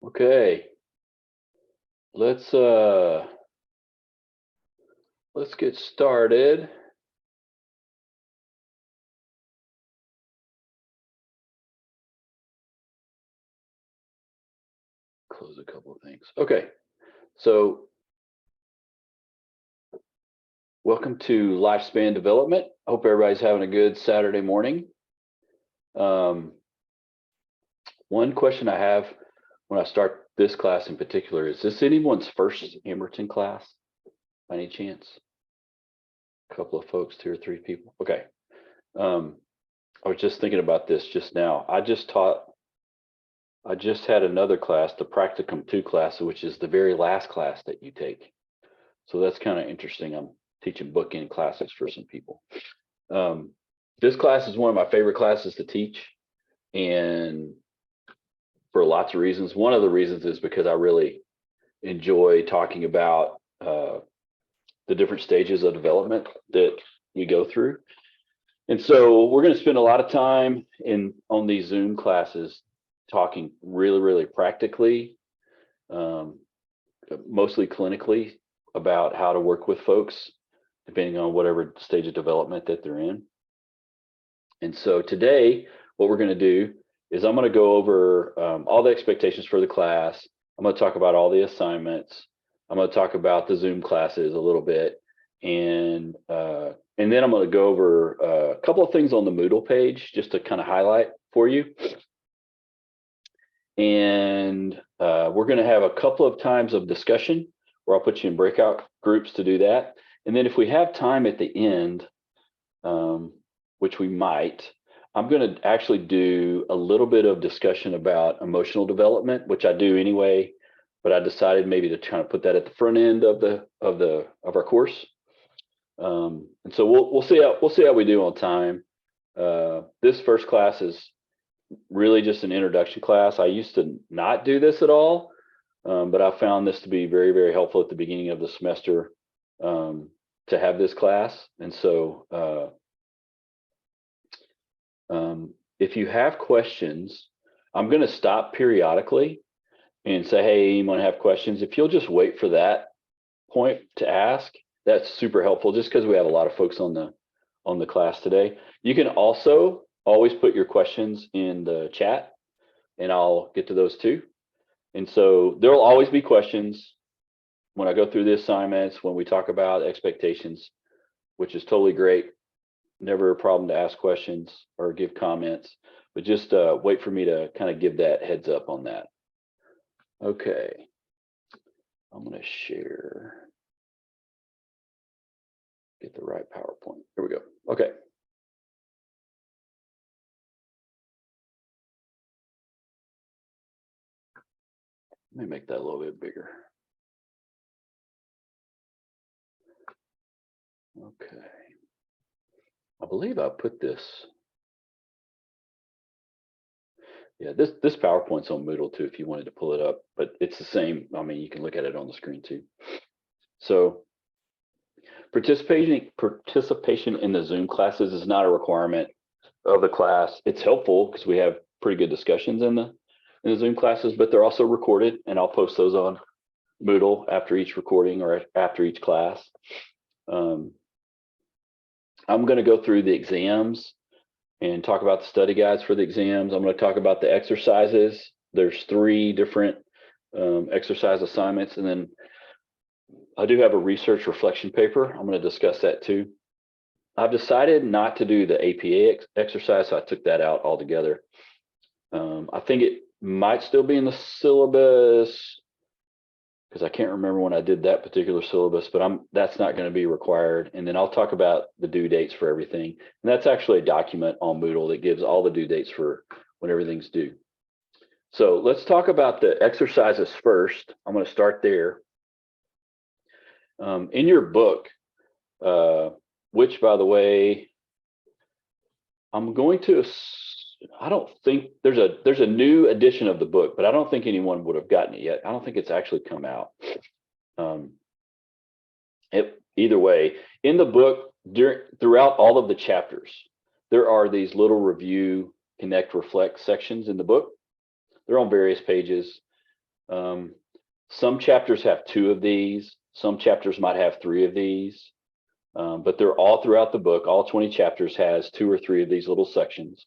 Okay, let's get started. Close a couple of things. Okay, so welcome to Lifespan Development. Hope everybody's having a good Saturday morning. One question I have when I start this class in particular is this anyone's first Emerton class by any chance? A couple of folks, 2 or 3 people. Okay. I was just thinking about this just now. I just had another class, the Practicum 2 class, which is the very last class that you take. So that's kind of interesting. I'm teaching bookend classes for some people. This class is one of my favorite classes to teach, and for lots of reasons. One of the reasons is because I really enjoy talking about the different stages of development that we go through. And so we're going to spend a lot of time on these Zoom classes talking really practically, mostly clinically, about how to work with folks, depending on whatever stage of development that they're in. And so today, what we're going to do is I'm going to go over all the expectations for the class. I'm going to talk about all the assignments. I'm going to talk about the Zoom classes a little bit. And then I'm going to go over a couple of things on the Moodle page just to kind of highlight for you. And we're going to have a couple of times of discussion where I'll put you in breakout groups to do that. And then if we have time at the end, which we might, I'm going to actually do a little bit of discussion about emotional development, which I do anyway, but I decided maybe to try to put that at the front end of our course. And so we'll see how we do on time. This first class is really just an introduction class. I used to not do this at all, but I found this to be very helpful at the beginning of the semester to have this class. And so if you have questions, I'm going to stop periodically and say, hey, anyone have questions? If you'll just wait for that point to ask, that's super helpful, just because we have a lot of folks on the class today. You can also always put your questions in the chat, and I'll get to those too. And so there'll always be questions when I go through the assignments, when we talk about expectations, which is totally great. Never a problem to ask questions or give comments, but just wait for me to kind of give that heads up on that. Okay, I'm going to share, get the right PowerPoint. Here we go. Okay. Let me make that a little bit bigger. Okay. I believe I put this. Yeah, this PowerPoint's on Moodle too, if you wanted to pull it up, but it's the same. I mean, you can look at it on the screen too. So participation in the Zoom classes is not a requirement of the class. It's helpful because we have pretty good discussions in the Zoom classes, but they're also recorded, and I'll post those on Moodle after each recording or after each class. I'm going to go through the exams and talk about the study guides for the exams. I'm going to talk about the exercises. There's 3 different exercise assignments, and then I do have a research reflection paper. I'm going to discuss that too. I've decided not to do the APA exercise, so I took that out altogether. I think it might still be in the syllabus because I can't remember when I did that particular syllabus, but that's not going to be required. And then I'll talk about the due dates for everything. And that's actually a document on Moodle that gives all the due dates for when everything's due. So let's talk about the exercises first. I'm going to start there. In your book, which, by the way, I'm going to, I don't think there's a new edition of the book, but I don't think anyone would have gotten it yet. I don't think it's actually come out. Either way, in the book, throughout all of the chapters, there are these little review, connect, reflect sections in the book. They're on various pages. Some chapters have 2 of these. Some chapters might have 3 of these, but they're all throughout the book. All 20 chapters has 2 or 3 of these little sections.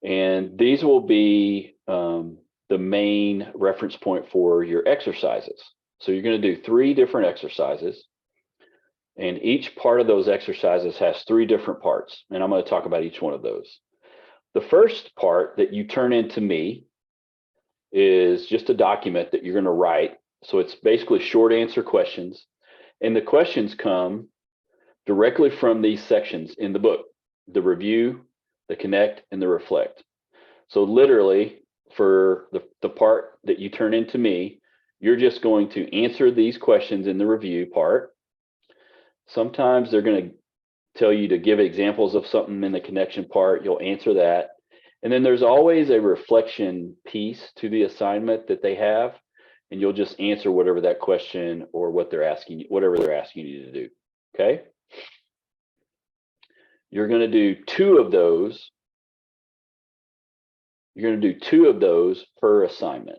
And these will be the main reference point for your exercises. So you're going to do 3 different exercises. And each part of those exercises has 3 different parts. And I'm going to talk about each one of those. The first part that you turn into me is just a document that you're going to write. So it's basically short answer questions. And the questions come directly from these sections in the book: the review, the connect, and the reflect. So literally, for the part that you turn into me, you're just going to answer these questions in the review part. Sometimes they're going to tell you to give examples of something in the connection part. You'll answer that. And then there's always a reflection piece to the assignment that they have, and you'll just answer whatever that question or what they're asking you, whatever they're asking you to do. Okay. You're going to do 2 of those. You're going to do 2 of those per assignment.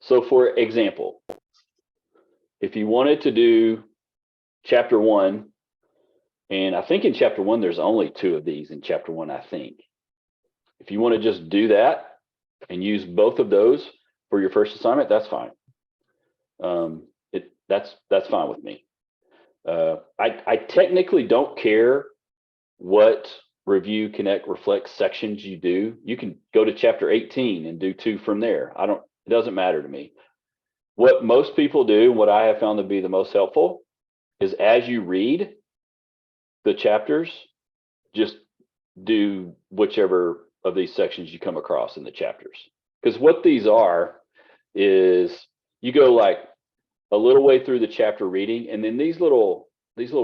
So for example, if you wanted to do chapter 1, and I think in chapter 1, there's only 2 of these in chapter 1, I think. If you want to just do that and use both of those for your first assignment, that's fine. That's fine with me. I technically don't care what review, connect, reflect sections you do. You can go to chapter 18 and do 2 from there. It doesn't matter to me. What most people do, what I have found to be the most helpful, is as you read the chapters, just do whichever of these sections you come across in the chapters. Because what these are is you go like a little way through the chapter reading, and then these little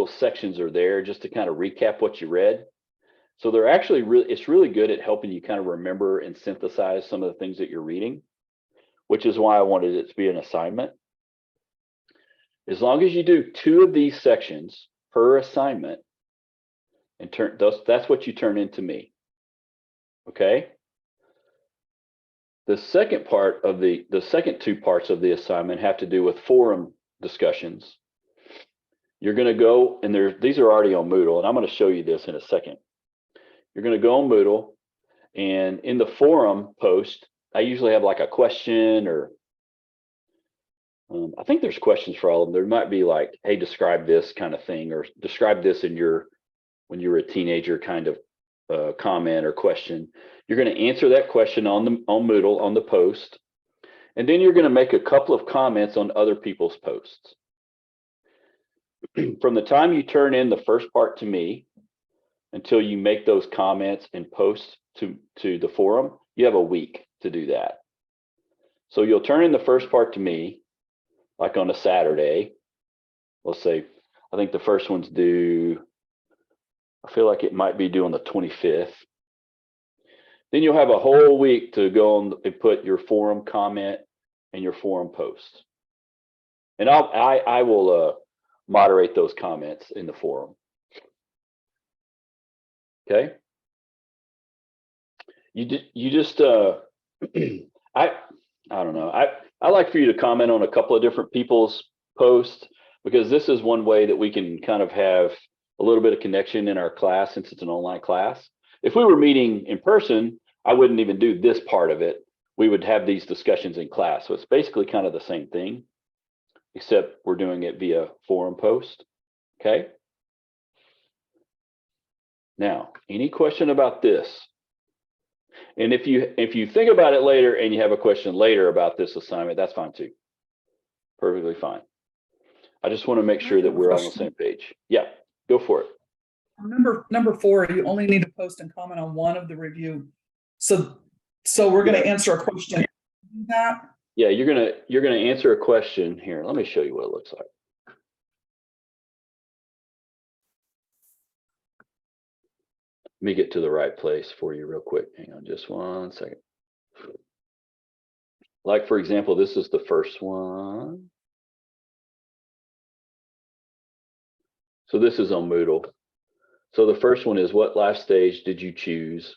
sections are there just to kind of recap what you read. So they're actually it's really good at helping you kind of remember and synthesize some of the things that you're reading, which is why I wanted it to be an assignment. As long as you do 2 of these sections per assignment, and that's what you turn into me. Okay. The second part of the second 2 parts of the assignment have to do with forum discussions. You're going to go, and these are already on Moodle, and I'm going to show you this in a second. You're going to go on Moodle, and in the forum post, I usually have like a question, or I think there's questions for all of them. There might be like, hey, describe this kind of thing, or describe this when you were a teenager kind of comment or question. You're going to answer that question on Moodle on the post, and then you're going to make a couple of comments on other people's posts. From the time you turn in the first part to me until you make those comments and post to the forum, you have a week to do that. So you'll turn in the first part to me, like on a Saturday. Let's say, I think the first one's due, I feel like it might be due on the 25th. Then you'll have a whole week to go on and put your forum comment and your forum post. And I will moderate those comments in the forum. Okay. You just I don't know. I like for you to comment on a couple of different people's posts, because this is one way that we can kind of have a little bit of connection in our class, since it's an online class. If we were meeting in person, I wouldn't even do this part of it. We would have these discussions in class. So it's basically kind of the same thing, except we're doing it via forum post. Okay. Now, any question about this? And if you think about it later and you have a question later about this assignment, that's fine too. Perfectly fine. I just want to make sure that we're on the same page. Yeah, go for it. Number 4, you only need to post and comment on one of the review. So we're going to answer a question. That? Yeah, you're gonna answer a question here. Let me show you what it looks like. Let me get to the right place for you real quick. Hang on just one second. Like, for example, this is the first one. So this is on Moodle. So the first one is, what life stage did you choose?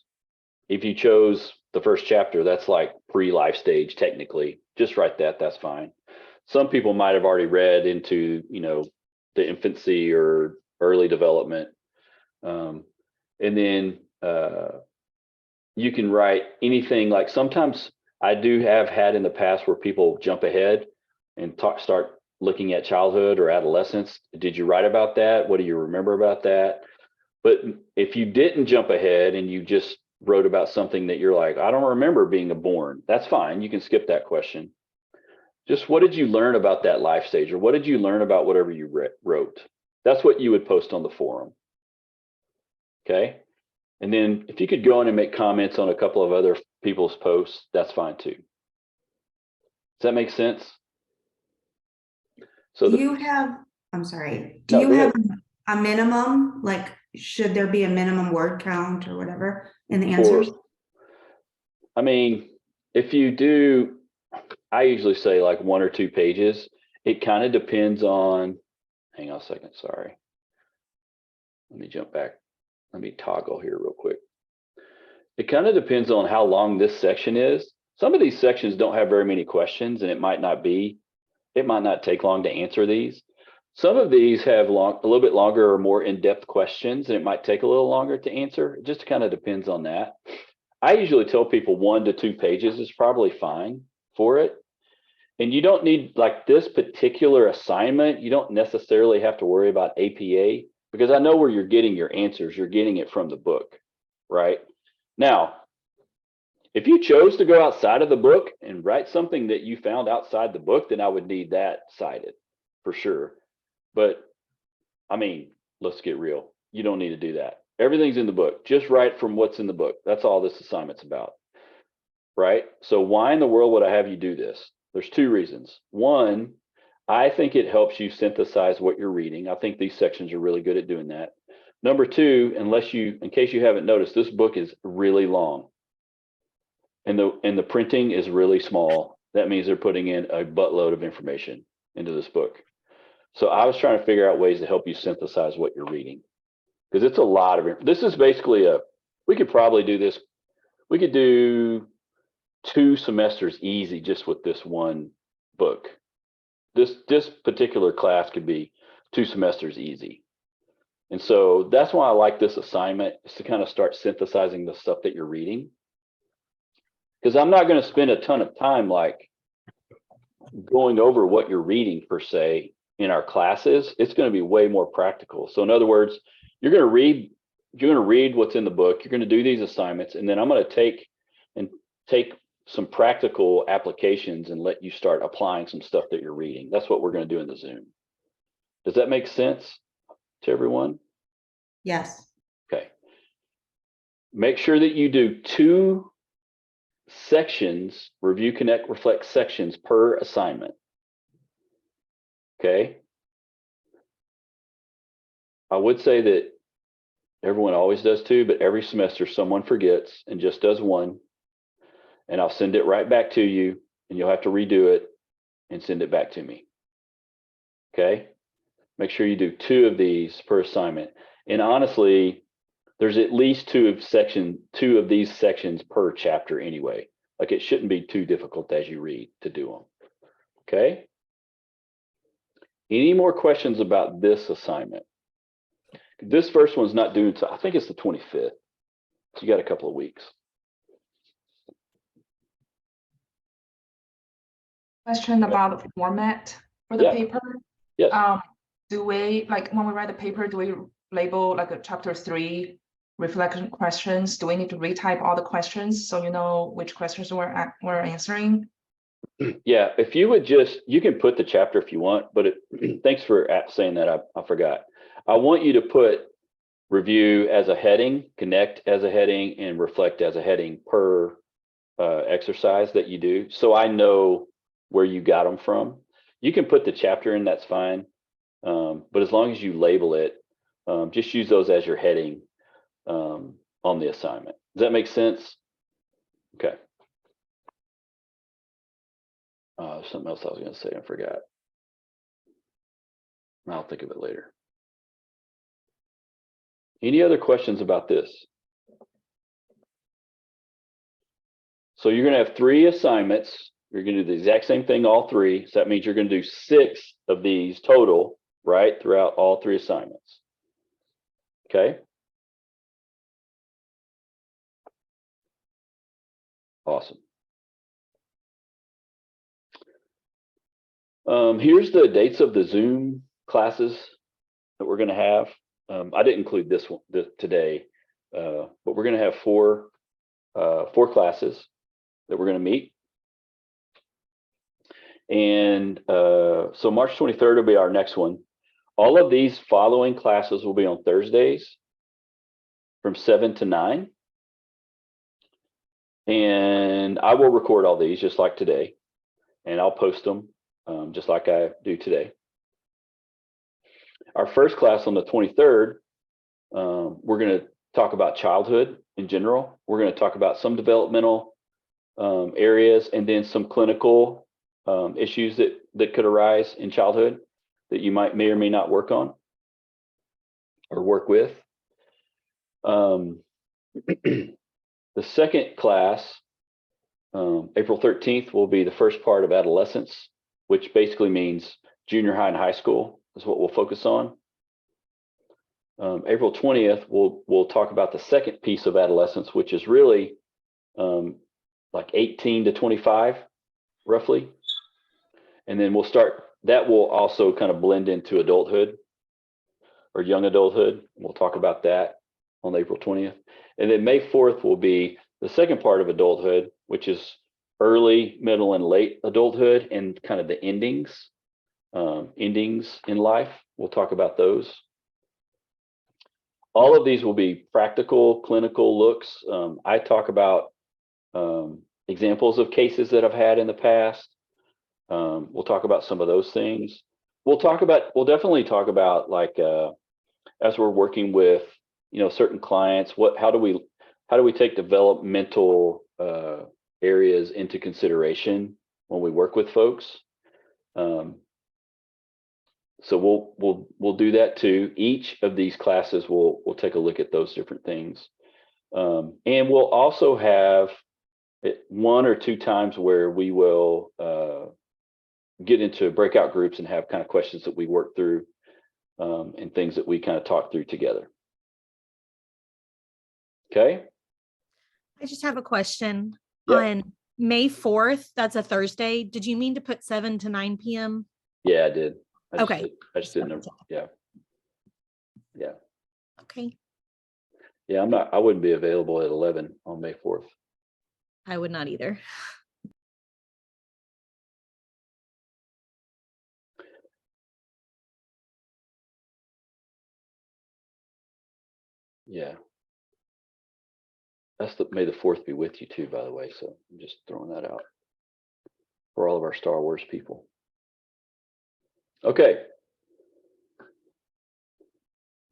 If you chose the first chapter, that's like pre-life stage technically. just write that. That's fine. Some people might have already read into, the infancy or early development. And then you can write anything. Like sometimes I do have had in the past where people jump ahead and start looking at childhood or adolescence. Did you write about that? What do you remember about that? But if you didn't jump ahead and you just wrote about something that you're like, I don't remember being born, that's fine. You can skip that question. Just what did you learn about that life stage, or what did you learn about whatever you wrote? That's what you would post on the forum. Okay. And then if you could go in and make comments on a couple of other people's posts, that's fine too. Does that make sense? So I'm sorry, No, do go you have ahead. a minimum, like, should there be a minimum word count or whatever in the For- answers? I mean, if you do, I usually say like 1 or 2 pages. It kind of depends on, hang on a second, sorry. Let me jump back. Let me toggle here real quick. It kind of depends on how long this section is. Some of these sections don't have very many questions, and it might not take long to answer these. Some of these have a little bit longer or more in-depth questions, and it might take a little longer to answer. It just kind of depends on that. I usually tell people 1 to 2 pages is probably fine for it. And you don't need, like this particular assignment, you don't necessarily have to worry about APA, because I know where you're getting your answers. You're getting it from the book, right? Now, if you chose to go outside of the book and write something that you found outside the book, then I would need that cited for sure. But I mean, let's get real. You don't need to do that. Everything's in the book. Just write from what's in the book. That's all this assignment's about, right? So why in the world would I have you do this? There's 2 reasons. One, I think it helps you synthesize what you're reading. I think these sections are really good at doing that. Number 2, in case you haven't noticed, this book is really long. And the printing is really small. That means they're putting in a buttload of information into this book. So I was trying to figure out ways to help you synthesize what you're reading, because it's a lot of, this is basically we could probably do this. We could do 2 semesters easy just with this one book. This particular class could be 2 semesters easy. And so that's why I like this assignment, is to kind of start synthesizing the stuff that you're reading. Because I'm not going to spend a ton of time like going over what you're reading per se in our classes. It's going to be way more practical. So in other words, you're going to read what's in the book. You're going to do these assignments, and then I'm going to take some practical applications and let you start applying some stuff that you're reading. That's what we're going to do in the Zoom. Does that make sense to everyone? Yes. Okay. Make sure that you do 2 sections, review, connect, reflect sections per assignment. Okay. I would say that everyone always does 2, but every semester someone forgets and just does 1. And I'll send it right back to you, and you'll have to redo it and send it back to me. Okay. Make sure you do 2 of these per assignment. And honestly, there's at least 2 of these sections per chapter anyway. Like, it shouldn't be too difficult as you read to do them. Okay. Any more questions about this assignment? This first one's not due until, I think it's the 25th. So you got a couple of weeks. Question about the format for the paper. Yes. Do we, like, when we write the paper, do we label like a chapter 3 reflection questions? Do we need to retype all the questions so you know which questions we're answering? Yeah, if you would you can put the chapter if you want, but thanks for saying that. I forgot. I want you to put review as a heading, connect as a heading, and reflect as a heading per exercise that you do, so I know where you got them from. You can put the chapter in, that's fine. But as long as you label it, just use those as your heading on the assignment. Does that make sense? Okay. Something else I was going to say, I forgot. I'll think of it later. Any other questions about this? So you're going to have 3 assignments. You're going to do the exact same thing, all three. So that means you're going to do 6 of these total, right, throughout all 3 assignments. Okay. Awesome. Here's the dates of the Zoom classes that we're going to have. I didn't include this one today, but we're going to have 4 classes that we're going to meet. And so March 23rd will be our next one. All of these following classes will be on Thursdays from 7 to 9. And I will record all these just like today, and I'll post them just like I do today. Our first class on the 23rd, we're going to talk about childhood in general. We're going to talk about some developmental areas and then some clinical issues that could arise in childhood that you may or may not work on or work with. The second class, April 13th, will be the first part of adolescence, which basically means junior high and high school is what we'll focus on. April 20th, we'll talk about the second piece of adolescence, which is really like 18 to 25, roughly. And then that will also kind of blend into adulthood or young adulthood. We'll talk about that on April 20th. And then May 4th will be the second part of adulthood, which is early, middle, and late adulthood and kind of the endings in life. We'll talk about those. All of these will be practical, clinical looks. I talk about examples of cases that I've had in the past. We'll talk about some of those things. We'll definitely talk about, like, as we're working with, certain clients, how do we take developmental areas into consideration when we work with folks. So we'll do that too. Each of these classes we'll take a look at those different things. And we'll also have 1 or 2 times where we will get into breakout groups and have kind of questions that we work through and things that we kind of talk through together. Okay. I just have a question. Yeah. On May 4th, that's a Thursday. Did you mean to put 7 to 9 p.m.? Yeah, I did. Okay. I just didn't know. Yeah. Yeah. Okay. Yeah, I wouldn't be available at 11 on May 4th. I would not either. Yeah. May the 4th be with you too, by the way. So I'm just throwing that out for all of our Star Wars people. Okay.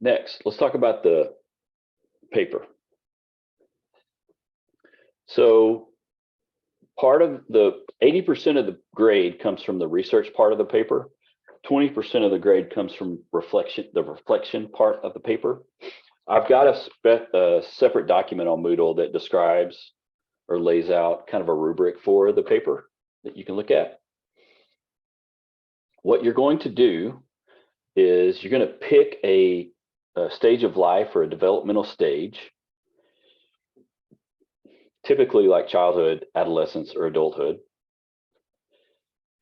Next, let's talk about the paper. So part of the 80% of the grade comes from the research part of the paper. 20% of the grade comes from the reflection part of the paper. I've got a separate document on Moodle that describes or lays out kind of a rubric for the paper that you can look at. What you're going to do is you're going to pick a stage of life or a developmental stage, typically like childhood, adolescence, or adulthood.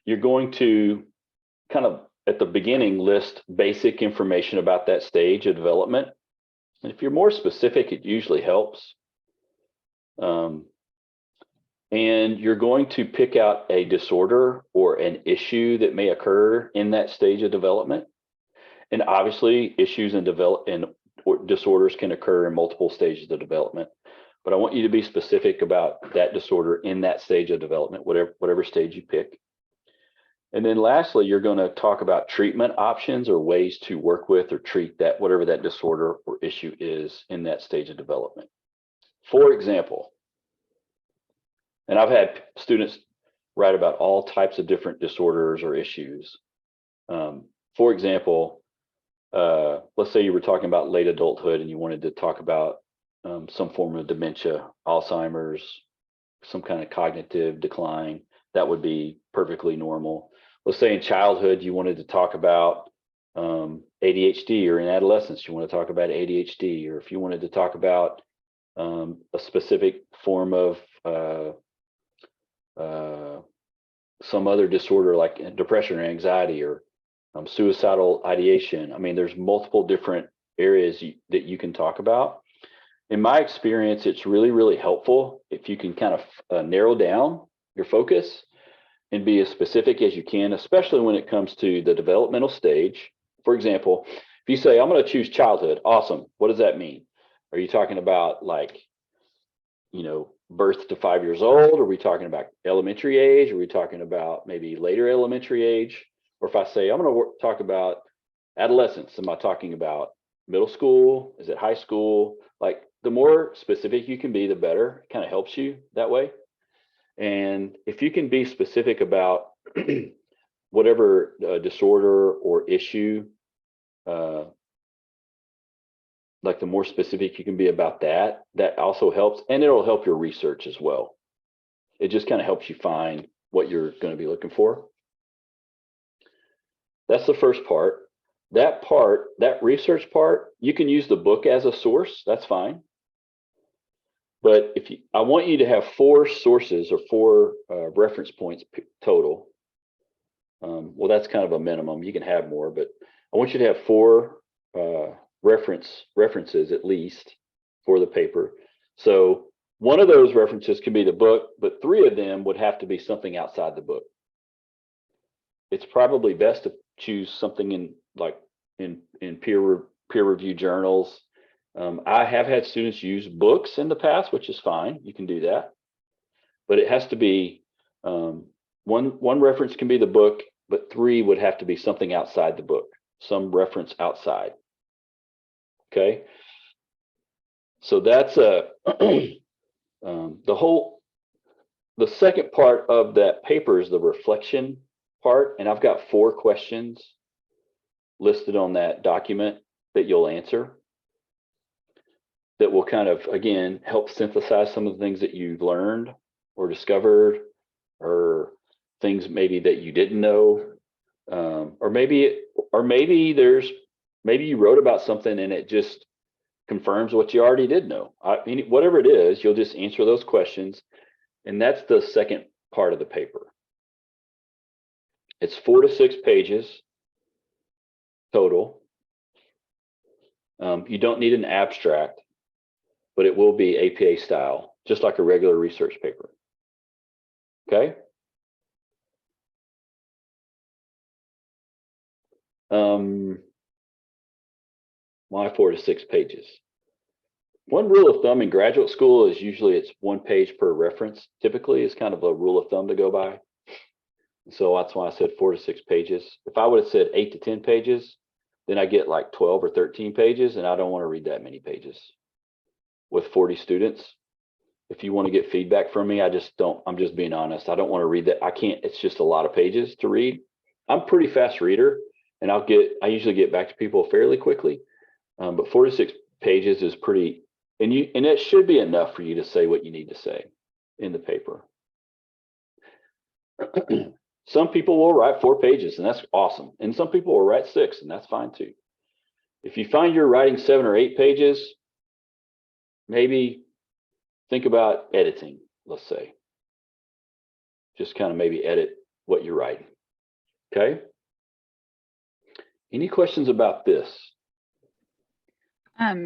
You're going to kind of at the beginning list basic information about that stage of development. And if you're more specific, it usually helps. And you're going to pick out a disorder or an issue that may occur in that stage of development. And obviously, issues and disorders can occur in multiple stages of development. But I want you to be specific about that disorder in that stage of development, whatever stage you pick. And then lastly, you're going to talk about treatment options or ways to work with or treat that, whatever that disorder or issue is in that stage of development. For example, and I've had students write about all types of different disorders or issues. For example, let's say you were talking about late adulthood and you wanted to talk about some form of dementia, Alzheimer's, some kind of cognitive decline, that would be perfectly normal. Let's say in childhood, you wanted to talk about ADHD, or in adolescence, you want to talk about ADHD, or if you wanted to talk about a specific form of some other disorder like depression or anxiety, or suicidal ideation. I mean, there's multiple different areas that you can talk about. In my experience, it's really, really helpful if you can kind of narrow down your focus and be as specific as you can, especially when it comes to the developmental stage. For example, if you say, I'm going to choose childhood, awesome. What does that mean? Are you talking about like, birth to 5 years old? Are we talking about elementary age? Are we talking about maybe later elementary age? Or if I say, I'm going to talk about adolescence, am I talking about middle school? Is it high school? Like, the more specific you can be, the better. It kind of helps you that way. And if you can be specific about whatever disorder or issue, like the more specific you can be about that, that also helps. And it'll help your research as well. It just kind of helps you find what you're going to be looking for. That's the first part. That research part, you can use the book as a source. That's fine. But I want you to have 4 sources or 4 reference points total. Well, that's kind of a minimum. You can have more, but I want you to have 4 references at least for the paper. So one of those references can be the book, but 3 of them would have to be something outside the book. It's probably best to choose something in peer review journals. I have had students use books in the past, which is fine. You can do that, but it has to be one reference can be the book, but 3 would have to be something outside the book, some reference outside. Okay, so that's the second part of that paper is the reflection part, and I've got 4 questions listed on that document that you'll answer that will kind of, again, help synthesize some of the things that you've learned or discovered, or things maybe that you didn't know, or maybe you wrote about something and it just confirms what you already did know. Whatever it is, you'll just answer those questions. And that's the second part of the paper. It's 4 to 6 pages total. You don't need an abstract, but it will be APA style, just like a regular research paper. Okay. Why 4 to 6 pages? One rule of thumb in graduate school is usually it's 1 page per reference. Typically, is kind of a rule of thumb to go by. So that's why I said 4 to 6 pages. If I would have said 8 to 10 pages, then I get like 12 or 13 pages, and I don't want to read that many pages with 40 students. If you want to get feedback from me, I'm just being honest. I don't want to read that. I can't, it's just a lot of pages to read. I'm a pretty fast reader, and I usually get back to people fairly quickly. But 4 to 6 pages is pretty, and it should be enough for you to say what you need to say in the paper. Some people will write 4 pages, and that's awesome. And some people will write 6, and that's fine too. If you find you're writing 7 or 8 pages, maybe think about editing, let's say. Just kind of maybe edit what you're writing. Okay? Any questions about this?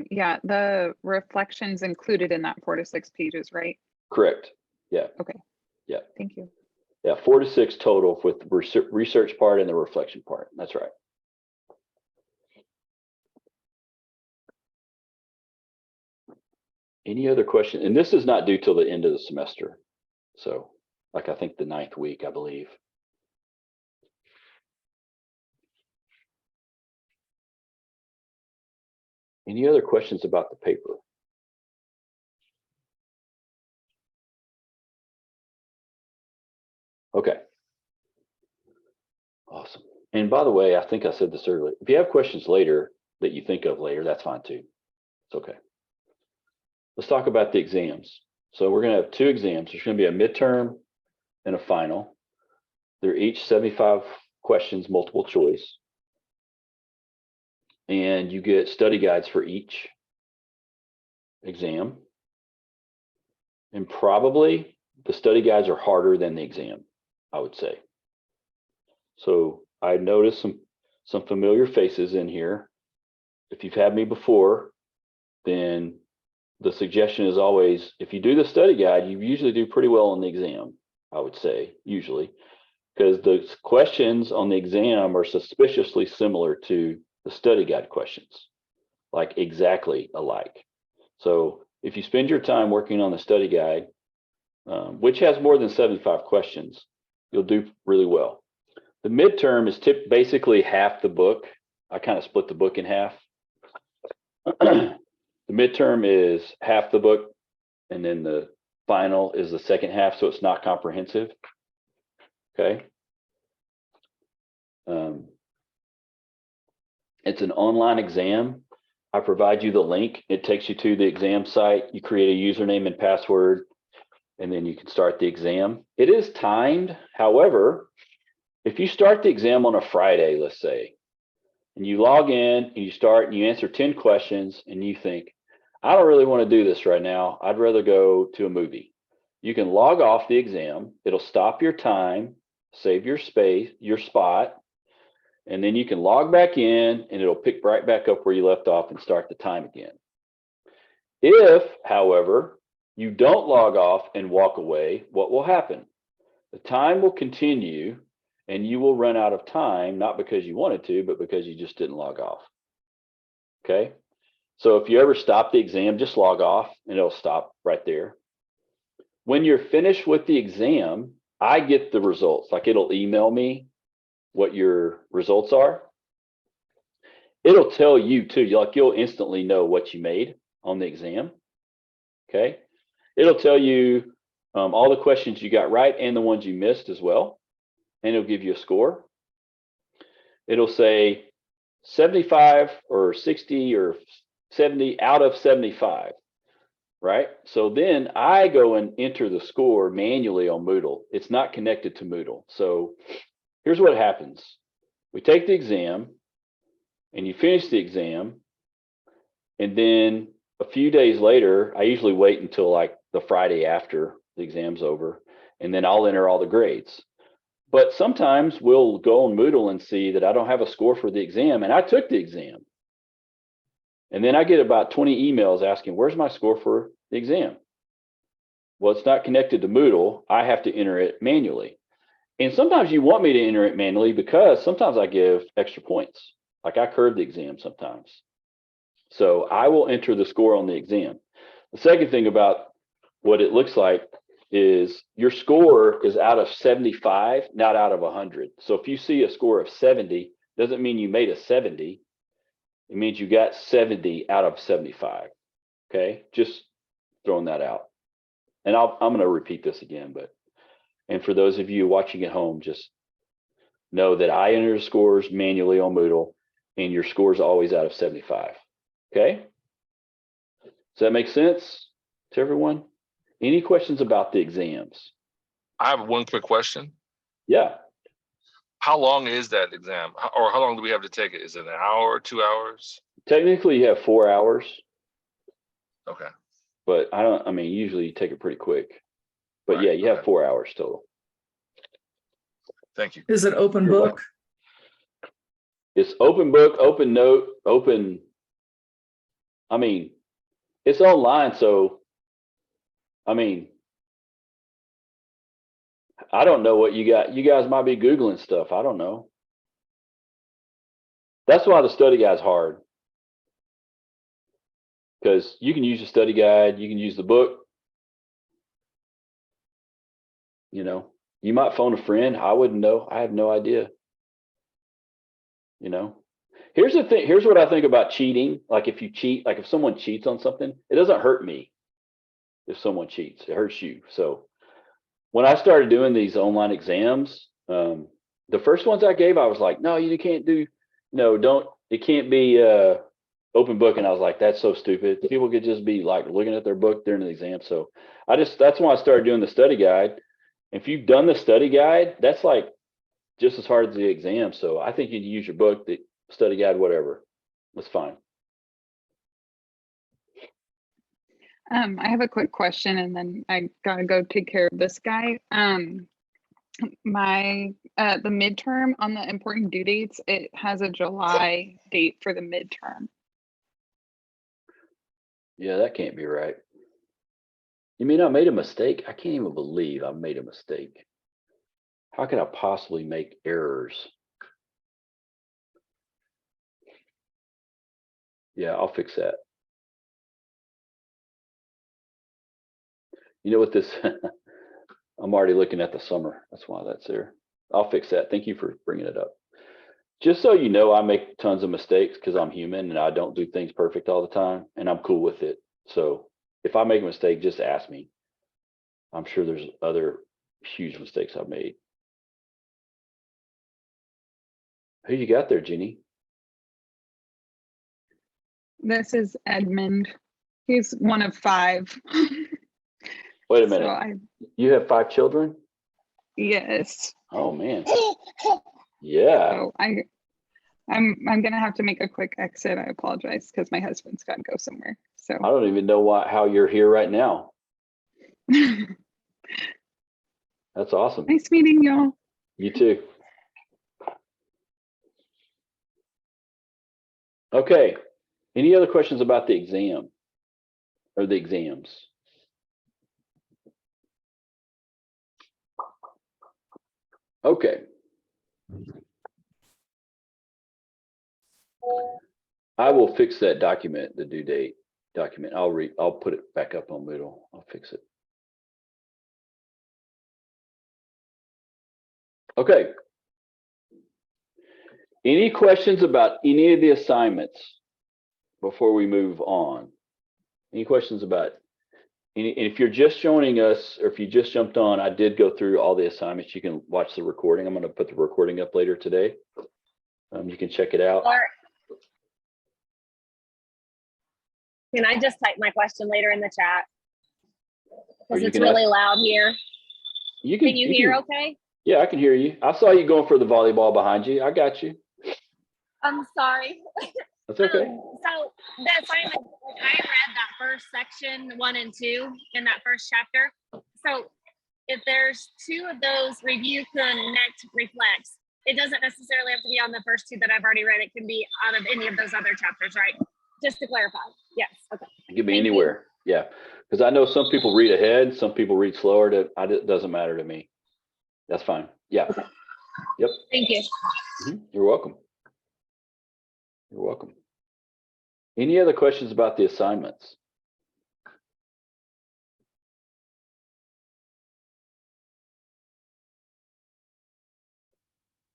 Yeah, the reflections included in that 4 to 6 pages, right? Correct. Yeah. Okay. Yeah. Thank you. Yeah, 4 to 6 total with the research part and the reflection part. That's right. Any other questions? And this is not due till the end of the semester. So, like, I think the 9th week, I believe. Any other questions about the paper? Okay. Awesome. And by the way, I think I said this earlier. If you have questions later that you think of later, that's fine too. It's okay. Let's talk about the exams. So we're going to have 2 exams. There's going to be a midterm and a final. They're each 75 questions, multiple choice. And you get study guides for each exam. And probably the study guides are harder than the exam, I would say. So I noticed some familiar faces in here. If you've had me before, then the suggestion is always, if you do the study guide, you usually do pretty well on the exam, I would say, usually, because the questions on the exam are suspiciously similar to the study guide questions, like exactly alike. So if you spend your time working on the study guide, which has more than 75 questions, you'll do really well. The midterm is basically half the book. I kind of split the book in half. The midterm is half the book, and then the final is the second half, so it's not comprehensive. Okay. It's an online exam. I provide you the link. It takes you to the exam site. You create a username and password, and then you can start the exam. It is timed. However, if you start the exam on a Friday, let's say, and you log in and you start and you answer 10 questions and you think, I don't really want to do this right now. I'd rather go to a movie. You can log off the exam. It'll stop your time, save your space, your spot, and then you can log back in and it'll pick right back up where you left off and start the time again. If, however, you don't log off and walk away, what will happen? The time will continue and you will run out of time, not because you wanted to, but because you just didn't log off. Okay. So if you ever stop the exam, just log off and it'll stop right there. When you're finished with the exam, I get the results. Like, it'll email me what your results are. It'll tell you too, like, you'll instantly know what you made on the exam. Okay. It'll tell you all the questions you got right and the ones you missed as well. And it'll give you a score. It'll say 75 or 60 or 70 out of 75, right? So then I go and enter the score manually on Moodle. It's not connected to Moodle. So here's what happens. We take the exam and you finish the exam. And then a few days later, I usually wait until like the Friday after the exam's over, and then I'll enter all the grades. But sometimes we'll go on Moodle and see that I don't have a score for the exam, and I took the exam. And then I get about 20 emails asking, where's my score for the exam? Well, it's not connected to Moodle. I have to enter it manually. And sometimes you want me to enter it manually because sometimes I give extra points. Like, I curve the exam sometimes. So I will enter the score on the exam. The second thing about what it looks like is your score is out of 75, not out of 100. So if you see a score of 70, doesn't mean you made a 70. It means you got 70 out of 75. Okay, just throwing that out. And I'm going to repeat this again, and for those of you watching at home, just know that I enter the scores manually on Moodle, and your score is always out of 75. Okay, does that make sense to everyone? Any questions about the exams? I have one quick question. Yeah. How long is that exam? Or how long do we have to take it? Is it an hour, 2 hours? Technically, you have 4 hours, Okay. but usually you take it pretty quick. But Right, yeah, you have okay. 4 hours total. Thank you. Is it open You're book? It's open book, open note, it's online. So, I don't know what you got. You guys might be Googling stuff. I don't know. That's why the study guide's hard. Because you can use the study guide, you can use the book. You might phone a friend. I wouldn't know. I have no idea. Here's the thing. Here's what I think about cheating. Like, if you cheat, like if someone cheats on something, it doesn't hurt me. If someone cheats, it hurts you. So when I started doing these online exams, the first ones I gave, I was like, no, you can't do, it can't be open book. And I was like, that's so stupid. People could just be like looking at their book during the exam. So that's why I started doing the study guide. If you've done the study guide, that's like just as hard as the exam. So I think you can use your book, the study guide, whatever. That's fine. I have a quick question and then I gotta go take care of this guy. The midterm on the important due dates, it has a July date for the midterm. Yeah, that can't be right. You mean I made a mistake? I can't even believe I made a mistake. How could I possibly make errors? Yeah, I'll fix that. You know what this, I'm already looking at the summer. That's why that's there. I'll fix that. Thank you for bringing it up. Just so you know, I make tons of mistakes because I'm human and I don't do things perfect all the time, and I'm cool with it. So if I make a mistake, just ask me. I'm sure there's other huge mistakes I've made. Who you got there, Jenny? This is Edmund. He's one of 5. Wait a So minute. You have 5 children? yes. Oh man. Yeah. So I'm gonna have to make a quick exit. I apologize because my husband's got to go somewhere. So I don't even know how you're here right now. That's awesome. nice meeting y'all. You too. Okay. Any other questions about the exam or the exams? Okay. I will fix that document, the due date document. I'll put it back up on Moodle. I'll fix it. Okay. Any questions about any of the assignments before we move on? Any questions about if you're just joining us or if you just jumped on, I did go through all the assignments. You can watch the recording. I'm going to put the recording up later today. You can check it out. Or can I just type my question later in the chat? Or Because you it's can really ask- loud here. Can you hear okay? Yeah, I can hear you. I saw you going for the volleyball behind you. I got you. I'm sorry. That's okay. So the assignment, I read that first section 1 and 2 in that first chapter. So if there's 2 of those, review, connect, reflects, it doesn't necessarily have to be on the first 2 that I've already read. It can be out of any of those other chapters, right? Just to clarify. Yes. Okay. It could be Thank you. anywhere. Yeah. Because I know some people read ahead, some people read slower. It doesn't matter to me. That's fine. Yeah. Okay. Yep. Thank you. You're welcome. You're welcome. Any other questions about the assignments?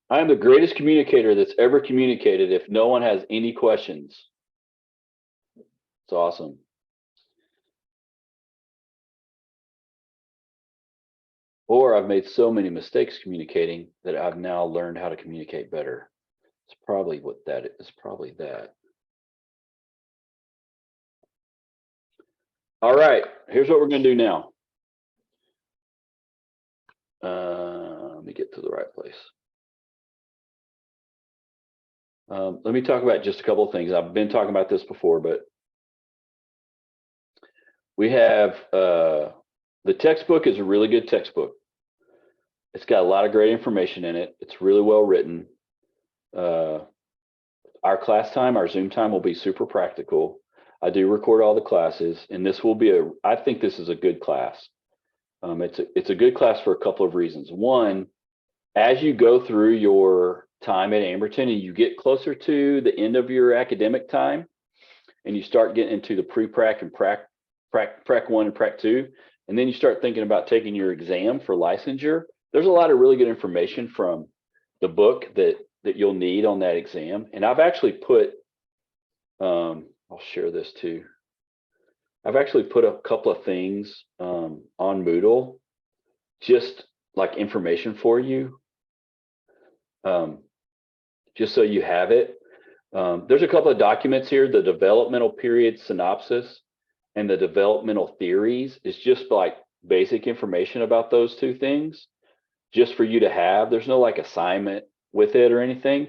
I am the greatest communicator that's ever communicated if no one has any questions. It's awesome. Or I've made so many mistakes communicating that I've now learned how to communicate better. It's probably what that is. Probably that. All right, here's what we're going to do now. Let me get to the right place. Let me talk about just a couple of things. I've been talking about this before, but we have the textbook is a really good textbook. It's got a lot of great information in it. It's really well written. Our class time, our Zoom time will be super practical. I do record all the classes, and this will be I think this is a good class. It's a good class for a couple of reasons. One, as you go through your time at Amberton and you get closer to the end of your academic time, and you start getting into the pre-prac and prac 1 and prac 2, and then you start thinking about taking your exam for licensure, there's a lot of really good information from the book that you'll need on that exam. And I've actually put, I'll share this too. I've actually put a couple of things on Moodle, just like information for you, just so you have it. There's a couple of documents here, the developmental period synopsis and the developmental theories is just like basic information about those 2 things. just for you to have. There's no like assignment with it or anything,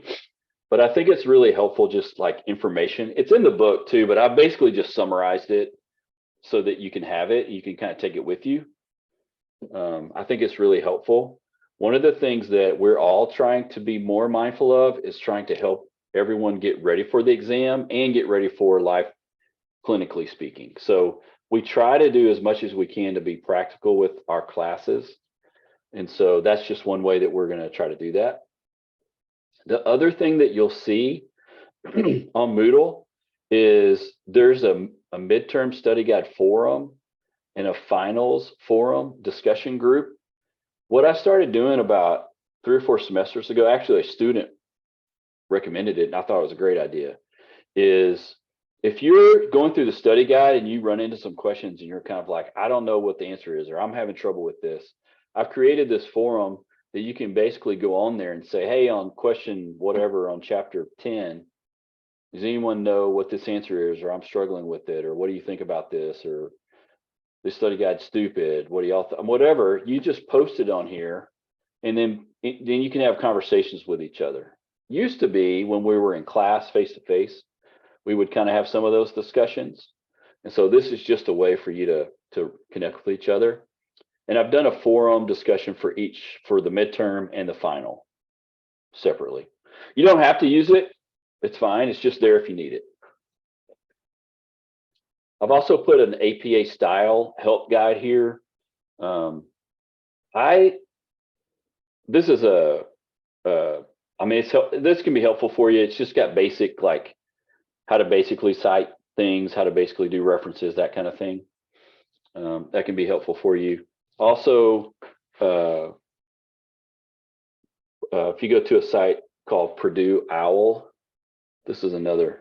but I think it's really helpful, just like information. It's in the book too, but I basically just summarized it so that you can have it. You can kind of take it with you. I think it's really helpful. One of the things that we're all trying to be more mindful of is trying to help everyone get ready for the exam and get ready for life clinically speaking. So we try to do as much as we can to be practical with our classes. And so that's just one way that we're going to try to do that. The other thing that you'll see on Moodle is there's a midterm study guide forum and a finals forum discussion group. What I started doing about 3 or 4 semesters ago, actually a student recommended it and I thought it was a great idea, is if you're going through the study guide and you run into some questions and you're kind of like, I don't know what the answer is, or I'm having trouble with this, I've created this forum that you can basically go on there and say, hey, on question whatever on chapter 10, does anyone know what this answer is, or I'm struggling with it, or what do you think about this, or this study guide's stupid, what do y'all whatever, you just post it on here, and then you can have conversations with each other. Used to be when we were in class face to face, we would kind of have some of those discussions. And so this is just a way for you to connect with each other. And I've done a forum discussion for the midterm and the final separately. You don't have to use it. It's fine. It's just there if you need it. I've also put an APA style help guide here. This is this can be helpful for you. It's just got basic, like how to basically cite things, how to basically do references, that kind of thing. That can be helpful for you. Also, if you go to a site called Purdue OWL, this is another.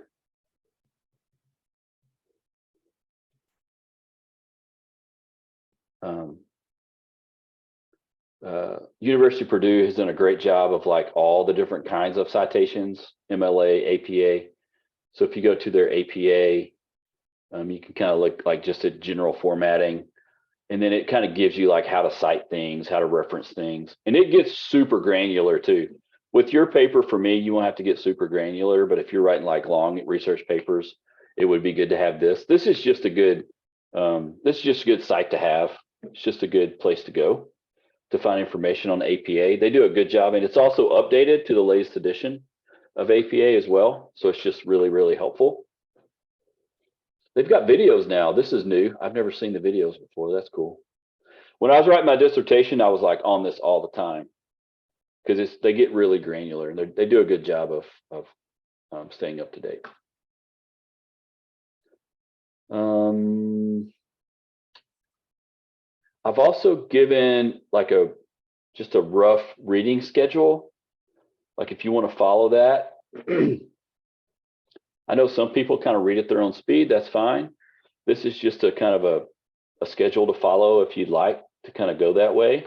University of Purdue has done a great job of like all the different kinds of citations, MLA, APA. So if you go to their APA, you can kind of look like just a general formatting, and then it kind of gives you like how to cite things, how to reference things, and it gets super granular too. With your paper, for me, you won't have to get super granular, but if you're writing like long research papers, it would be good to have this. This is just a good site to have. It's just a good place to go to find information on APA. They do a good job, and it's also updated to the latest edition of APA as well. So it's just really, really helpful. They've got videos now. This is new. I've never seen the videos before. That's cool. When I was writing my dissertation, I was like on this all the time because they get really granular, and they do a good job of staying up to date. I've also given like just a rough reading schedule. Like if you want to follow that, I know some people kind of read at their own speed. That's fine. This is just a kind of a schedule to follow if you'd like to kind of go that way.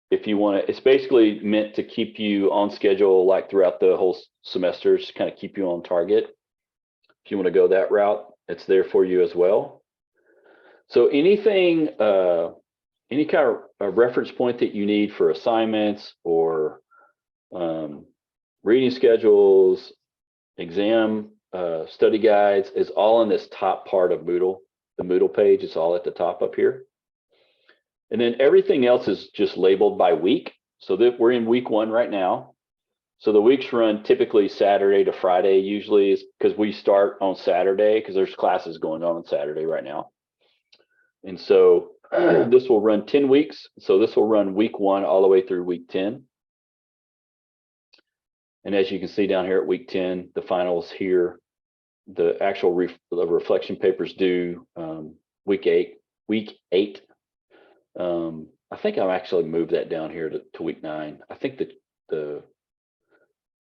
If you want to, it's basically meant to keep you on schedule like throughout the whole semester, just kind of keep you on target. If you want to go that route, it's there for you as well. So anything, any kind of a reference point that you need for assignments or reading schedules, exam study guides is all in this top part of Moodle. The Moodle page is all at the top up here. And then everything else is just labeled by week. So that we're in week 1 right now. So the weeks run typically Saturday to Friday, usually is because we start on Saturday because there's classes going on Saturday right now. And so this will run 10 weeks. So this will run week 1 all the way through week 10. And as you can see down here at week 10, the finals here, the actual the reflection papers due week 8. I think I've actually moved that down here to week 9. I think the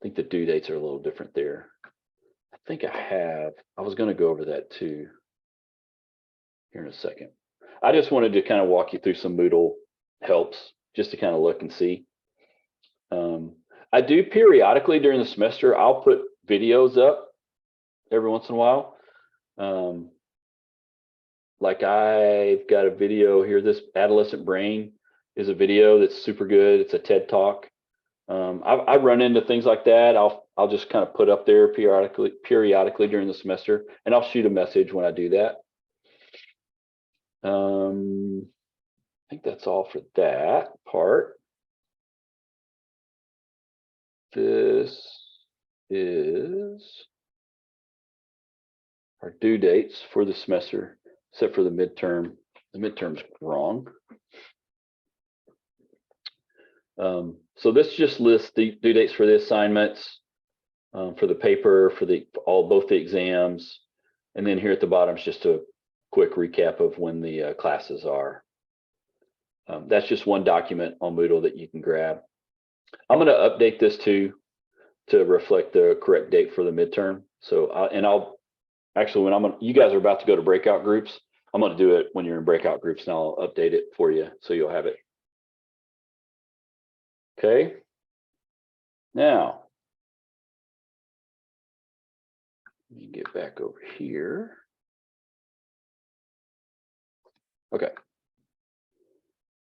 due dates are a little different there. I was going to go over that too here in a second. I just wanted to kind of walk you through some Moodle helps just to kind of look and see. I do periodically during the semester, I'll put videos up every once in a while. Like I've got a video here, this adolescent brain is a video that's super good. It's a TED Talk. I run into things like that. I'll just kind of put up there periodically during the semester, and I'll shoot a message when I do that. I think that's all for that part. This is our due dates for the semester, except for the midterm. The midterm's wrong. So this just lists the due dates for the assignments, for the paper, for both the exams, and then here at the bottom is just a quick recap of when the classes are. That's just one document on Moodle that you can grab. I'm going to update this to reflect the correct date for the midterm. So, I'll actually, you guys are about to go to breakout groups, I'm going to do it when you're in breakout groups, and I'll update it for you so you'll have it. Okay. Now, let me get back over here. Okay.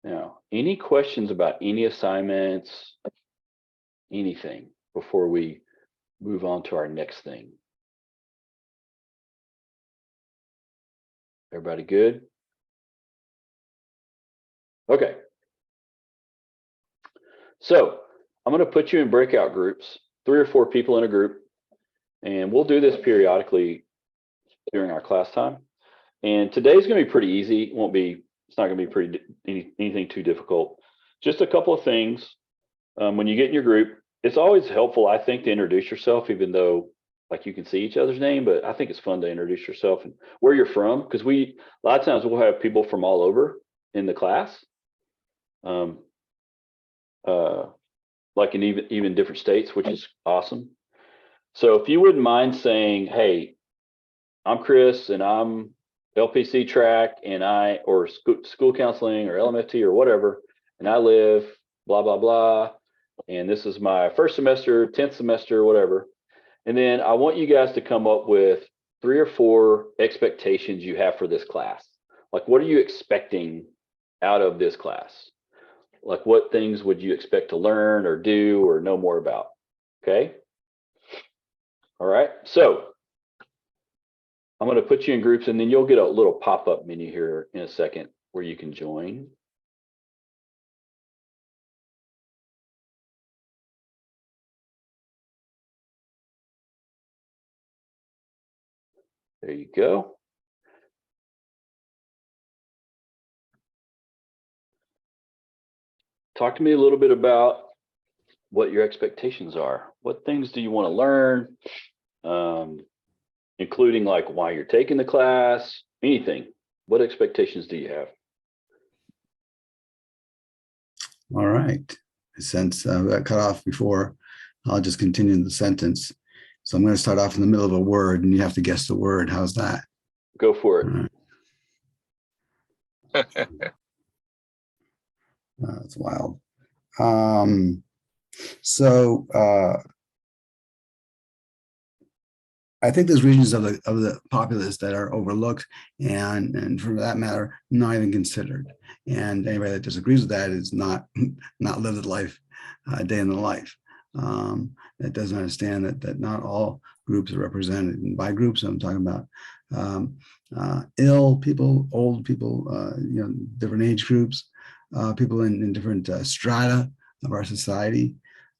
Now, any questions about any assignments, anything before we move on to our next thing? Everybody good? Okay. So I'm going to put you in breakout groups, 3 or 4 people in a group, and we'll do this periodically during our class time. And today's going to be pretty easy. It's not going to be anything too difficult. Just a couple of things. When you get in your group, it's always helpful, I think, to introduce yourself, even though like you can see each other's name, but I think it's fun to introduce yourself and where you're from, because a lot of times we'll have people from all over in the class. Like in even different states, which is awesome. So if you wouldn't mind saying, hey, I'm Chris and I'm LPC track and or school counseling or LMFT or whatever, and I live blah, blah, blah. And this is my first semester, 10th semester, whatever. And then I want you guys to come up with 3 or 4 expectations you have for this class. Like, what are you expecting out of this class? Like, what things would you expect to learn or do or know more about? Okay. All right. So I'm going to put you in groups, and then you'll get a little pop-up menu here in a second where you can join. There you go. Talk to me a little bit about what your expectations are. What things do you want to learn, including like why you're taking the class, anything. What expectations do you have? All right. Since I got cut off before, I'll just continue the sentence. So I'm going to start off in the middle of a word, and you have to guess the word. How's that? Go for it. All right. That's wild. I think there's regions of the populace that are overlooked and for that matter, not even considered. And anybody that disagrees with that is not lived a life, a day in the life. That doesn't understand that not all groups are represented. And by groups, I'm talking about ill people, old people, different age groups, people in different strata of our society.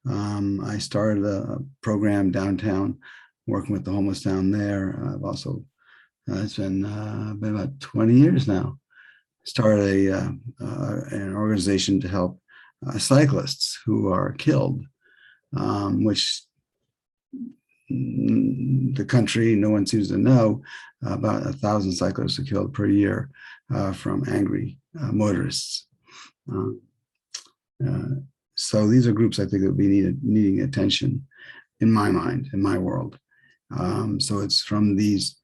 I started a program downtown, working with the homeless down there. I've also, it's been about 20 years now. Started an organization to help cyclists who are killed, which the country, no one seems to know. About 1,000 cyclists are killed per year from angry motorists. So these are groups I think that would be needing attention in my mind, in my world. So it's from this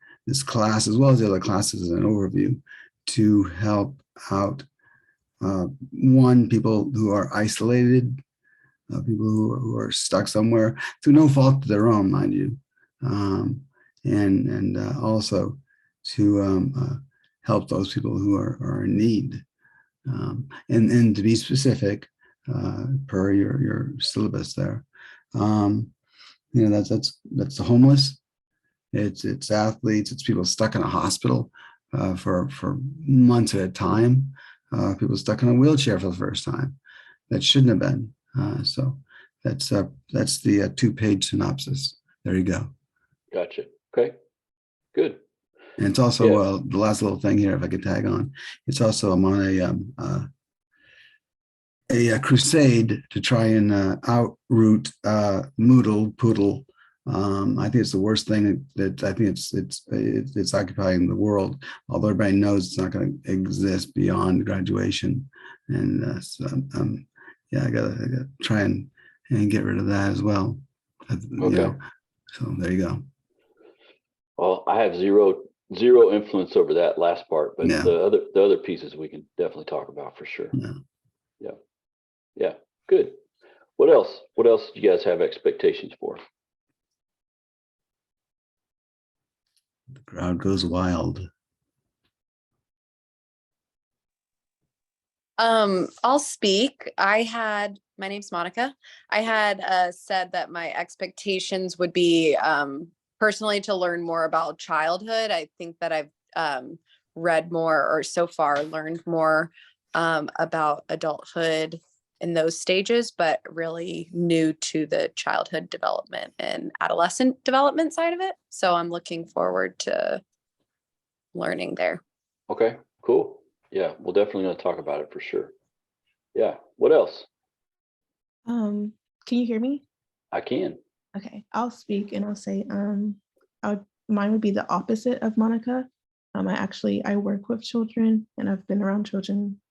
class, as well as the other classes, as an overview to help out, people who are isolated, people who are stuck somewhere through no fault of their own, mind you, and also to help those people who are in need. And to be specific, per your syllabus there, that's the homeless. It's athletes. It's people stuck in a hospital for months at a time. People stuck in a wheelchair for the first time. That shouldn't have been. So that's the 2-page synopsis. There you go. Gotcha. Okay, good. And it's also the last little thing here, if I could tag on. It's also I'm on a crusade to try and outroot Poodle. I think it's the worst thing that I think it's occupying the world. Although everybody knows it's not going to exist beyond graduation, and so I gotta try and get rid of that as well. Okay. So there you go. Well, I have zero influence over that last part, but Yeah. the other pieces we can definitely talk about for sure. Yeah, good. What else? What else do you guys have expectations for? The crowd goes wild. I'll speak. My name's Monica. I had said that my expectations would be personally to learn more about childhood. I think that I've read more, or so far learned more about adulthood in those stages, but really new to the childhood development and adolescent development side of it. So I'm looking forward to learning there. Okay, cool. Yeah, we're definitely going to talk about it for sure. Yeah. What else? Can you hear me? I can. Okay, I'll speak and I'll say, mine would be the opposite of Monica. I work with children and I've been around children,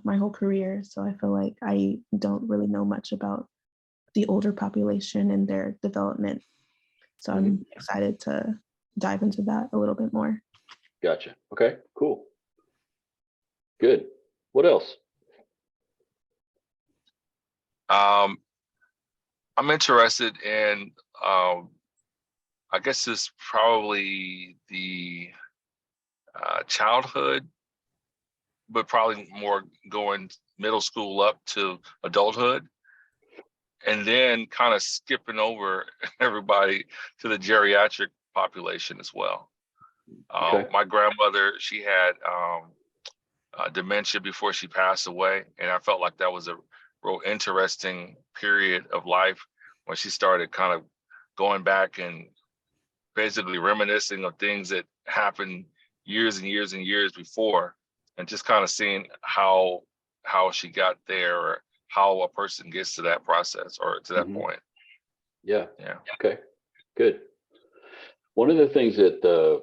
my whole career. So I feel like I don't really know much about the older population and their development. So I'm excited to dive into that a little bit more. Gotcha. Okay, cool. Good. What else? I'm interested in, I guess it's probably the childhood, but probably more going middle school up to adulthood, and then kind of skipping over everybody to the geriatric population as well. Okay. My grandmother, she had dementia before she passed away, and I felt like that was a real interesting period of life when she started kind of going back and basically reminiscing of things that happened years and years and years before, and just kind of seeing how she got there, or how a person gets to that process or to that point. Yeah. Yeah. Okay, good. One of the things that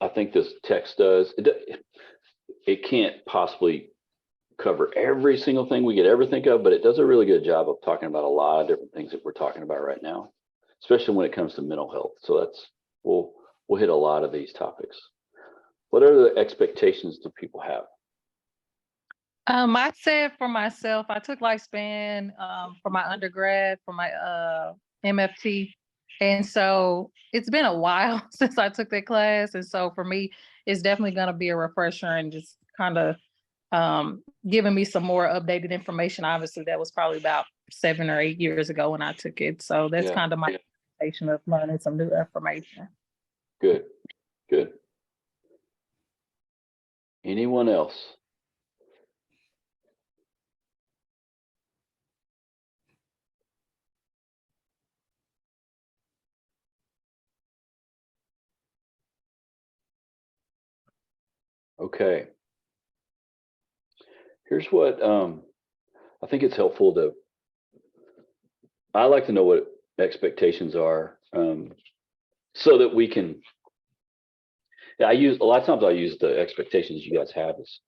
I think this text does, it can't possibly cover every single thing we could ever think of, but it does a really good job of talking about a lot of different things that we're talking about right now, especially when it comes to mental health. So we'll hit a lot of these topics. What other expectations do people have? I said for myself, I took Lifespan for my undergrad, for my MFT. And so it's been a while since I took that class. And so for me, it's definitely going to be a refresher and just kind of giving me some more updated information. Obviously, that was probably about 7 or 8 years ago when I took it. So that's kind of my expectation of learning some new information. Good, good. Anyone else? Okay. Here's what I think it's helpful to, I like to know what expectations are, so that we can, a lot of times I use the expectations you guys have is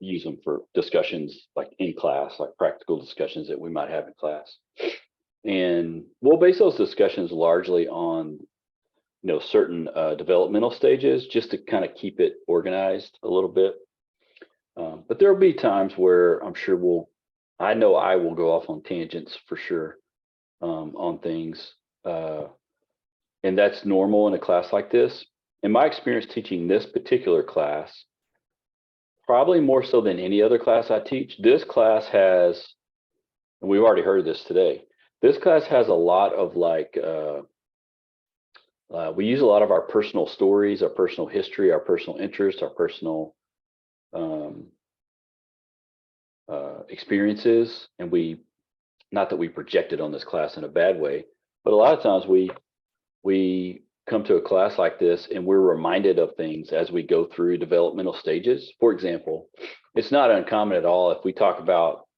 use them for discussions like in class, like practical discussions that we might have in class. And we'll base those discussions largely on, certain developmental stages, just to kind of keep it organized a little bit. But there'll be times where I'm sure I know I will go off on tangents for sure, on things. And that's normal in a class like this. In my experience teaching this particular class, probably more so than any other class I teach, this class has, and we've already heard this today, this class has a lot of like, we use a lot of our personal stories, our personal history, our personal interests, our personal experiences, and not that we project it on this class in a bad way, but a lot of times we come to a class like this and we're reminded of things as we go through developmental stages. For example, it's not uncommon at all if we talk about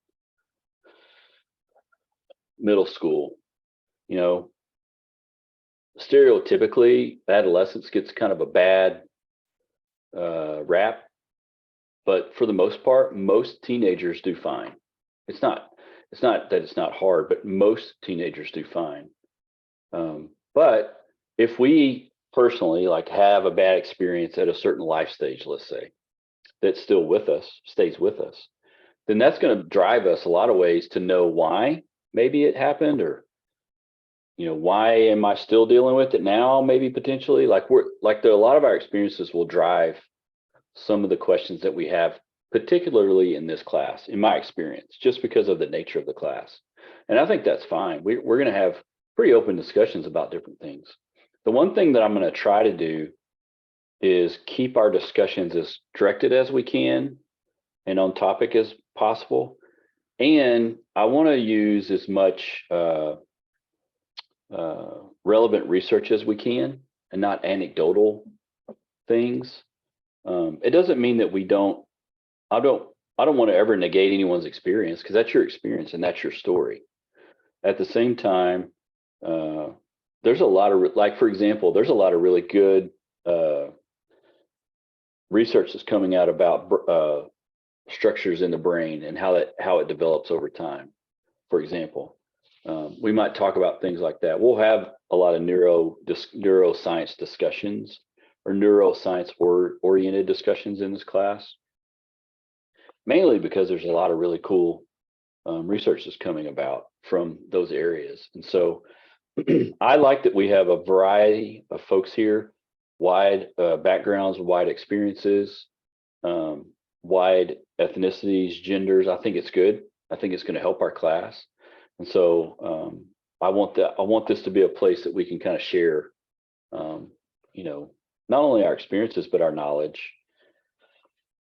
middle school, you know, stereotypically adolescence gets kind of a bad rap, but for the most part, most teenagers do fine. It's not that it's not hard, but most teenagers do fine. But if we personally like have a bad experience at a certain life stage, let's say, that's still with us, stays with us, then that's going to drive us a lot of ways to know why maybe it happened, or, you know, why am I still dealing with it now? Maybe potentially like a lot of our experiences will drive some of the questions that we have, particularly in this class, in my experience, just because of the nature of the class. And I think that's fine. We're going to have pretty open discussions about different things. The one thing that I'm going to try to do is keep our discussions as directed as we can and on topic as possible. And I want to use as much relevant research as we can and not anecdotal things. It doesn't mean that I don't want to ever negate anyone's experience, because that's your experience and that's your story. At the same time, there's a lot of, like, for example, there's a lot of really good research that's coming out about structures in the brain and how it develops over time. For example, we might talk about things like that. We'll have a lot of neuroscience discussions or neuroscience oriented discussions in this class, mainly because there's a lot of really cool research that's coming about from those areas. And so I like that we have a variety of folks here, wide backgrounds, wide experiences, wide ethnicities, genders. I think it's good. I think it's going to help our class. And so I want this to be a place that we can kind of share, you know, not only our experiences, but our knowledge.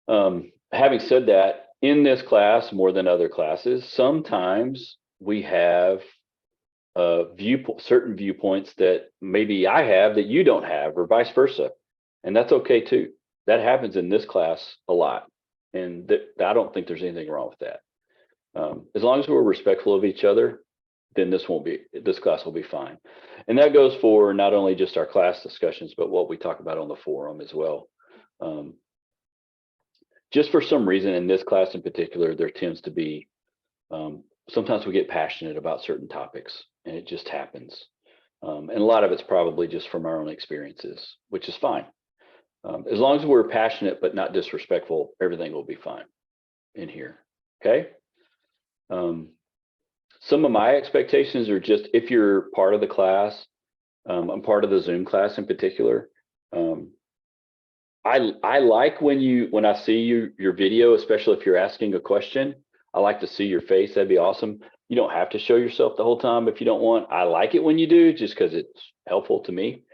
Having said that, in this class, more than other classes, sometimes we have certain viewpoints that maybe I have that you don't have, or vice versa. And that's okay too. That happens in this class a lot. And I don't think there's anything wrong with that. As long as we're respectful of each other, then this class will be fine. And that goes for not only just our class discussions, but what we talk about on the forum as well. Just for some reason in this class in particular, there tends to be, sometimes we get passionate about certain topics, and it just happens. And a lot of it's probably just from our own experiences, which is fine. As long as we're passionate but not disrespectful, everything will be fine in here. Okay. Some of my expectations are just, if you're part of the class, I'm part of the Zoom class in particular. I like when I see your video, especially if you're asking a question. I like to see your face. That'd be awesome. You don't have to show yourself the whole time if you don't want. I like it when you do, just because it's helpful to me.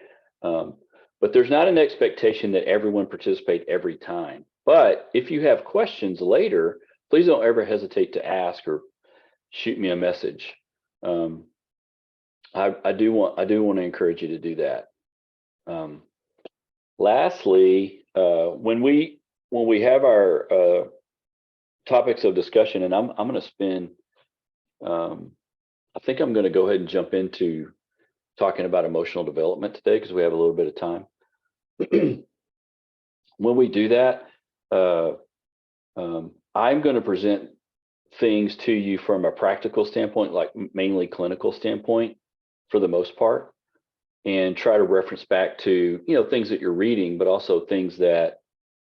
But there's not an expectation that everyone participate every time. But if you have questions later, please don't ever hesitate to ask or shoot me a message. I do want to encourage you to do that. Lastly, when we have our topics of discussion, and I'm going to spend, I think I'm going to go ahead and jump into talking about emotional development today, because we have a little bit of time. When we do that, I'm going to present things to you from a practical standpoint, like mainly clinical standpoint for the most part, and try to reference back to, you know, things that you're reading, but also things that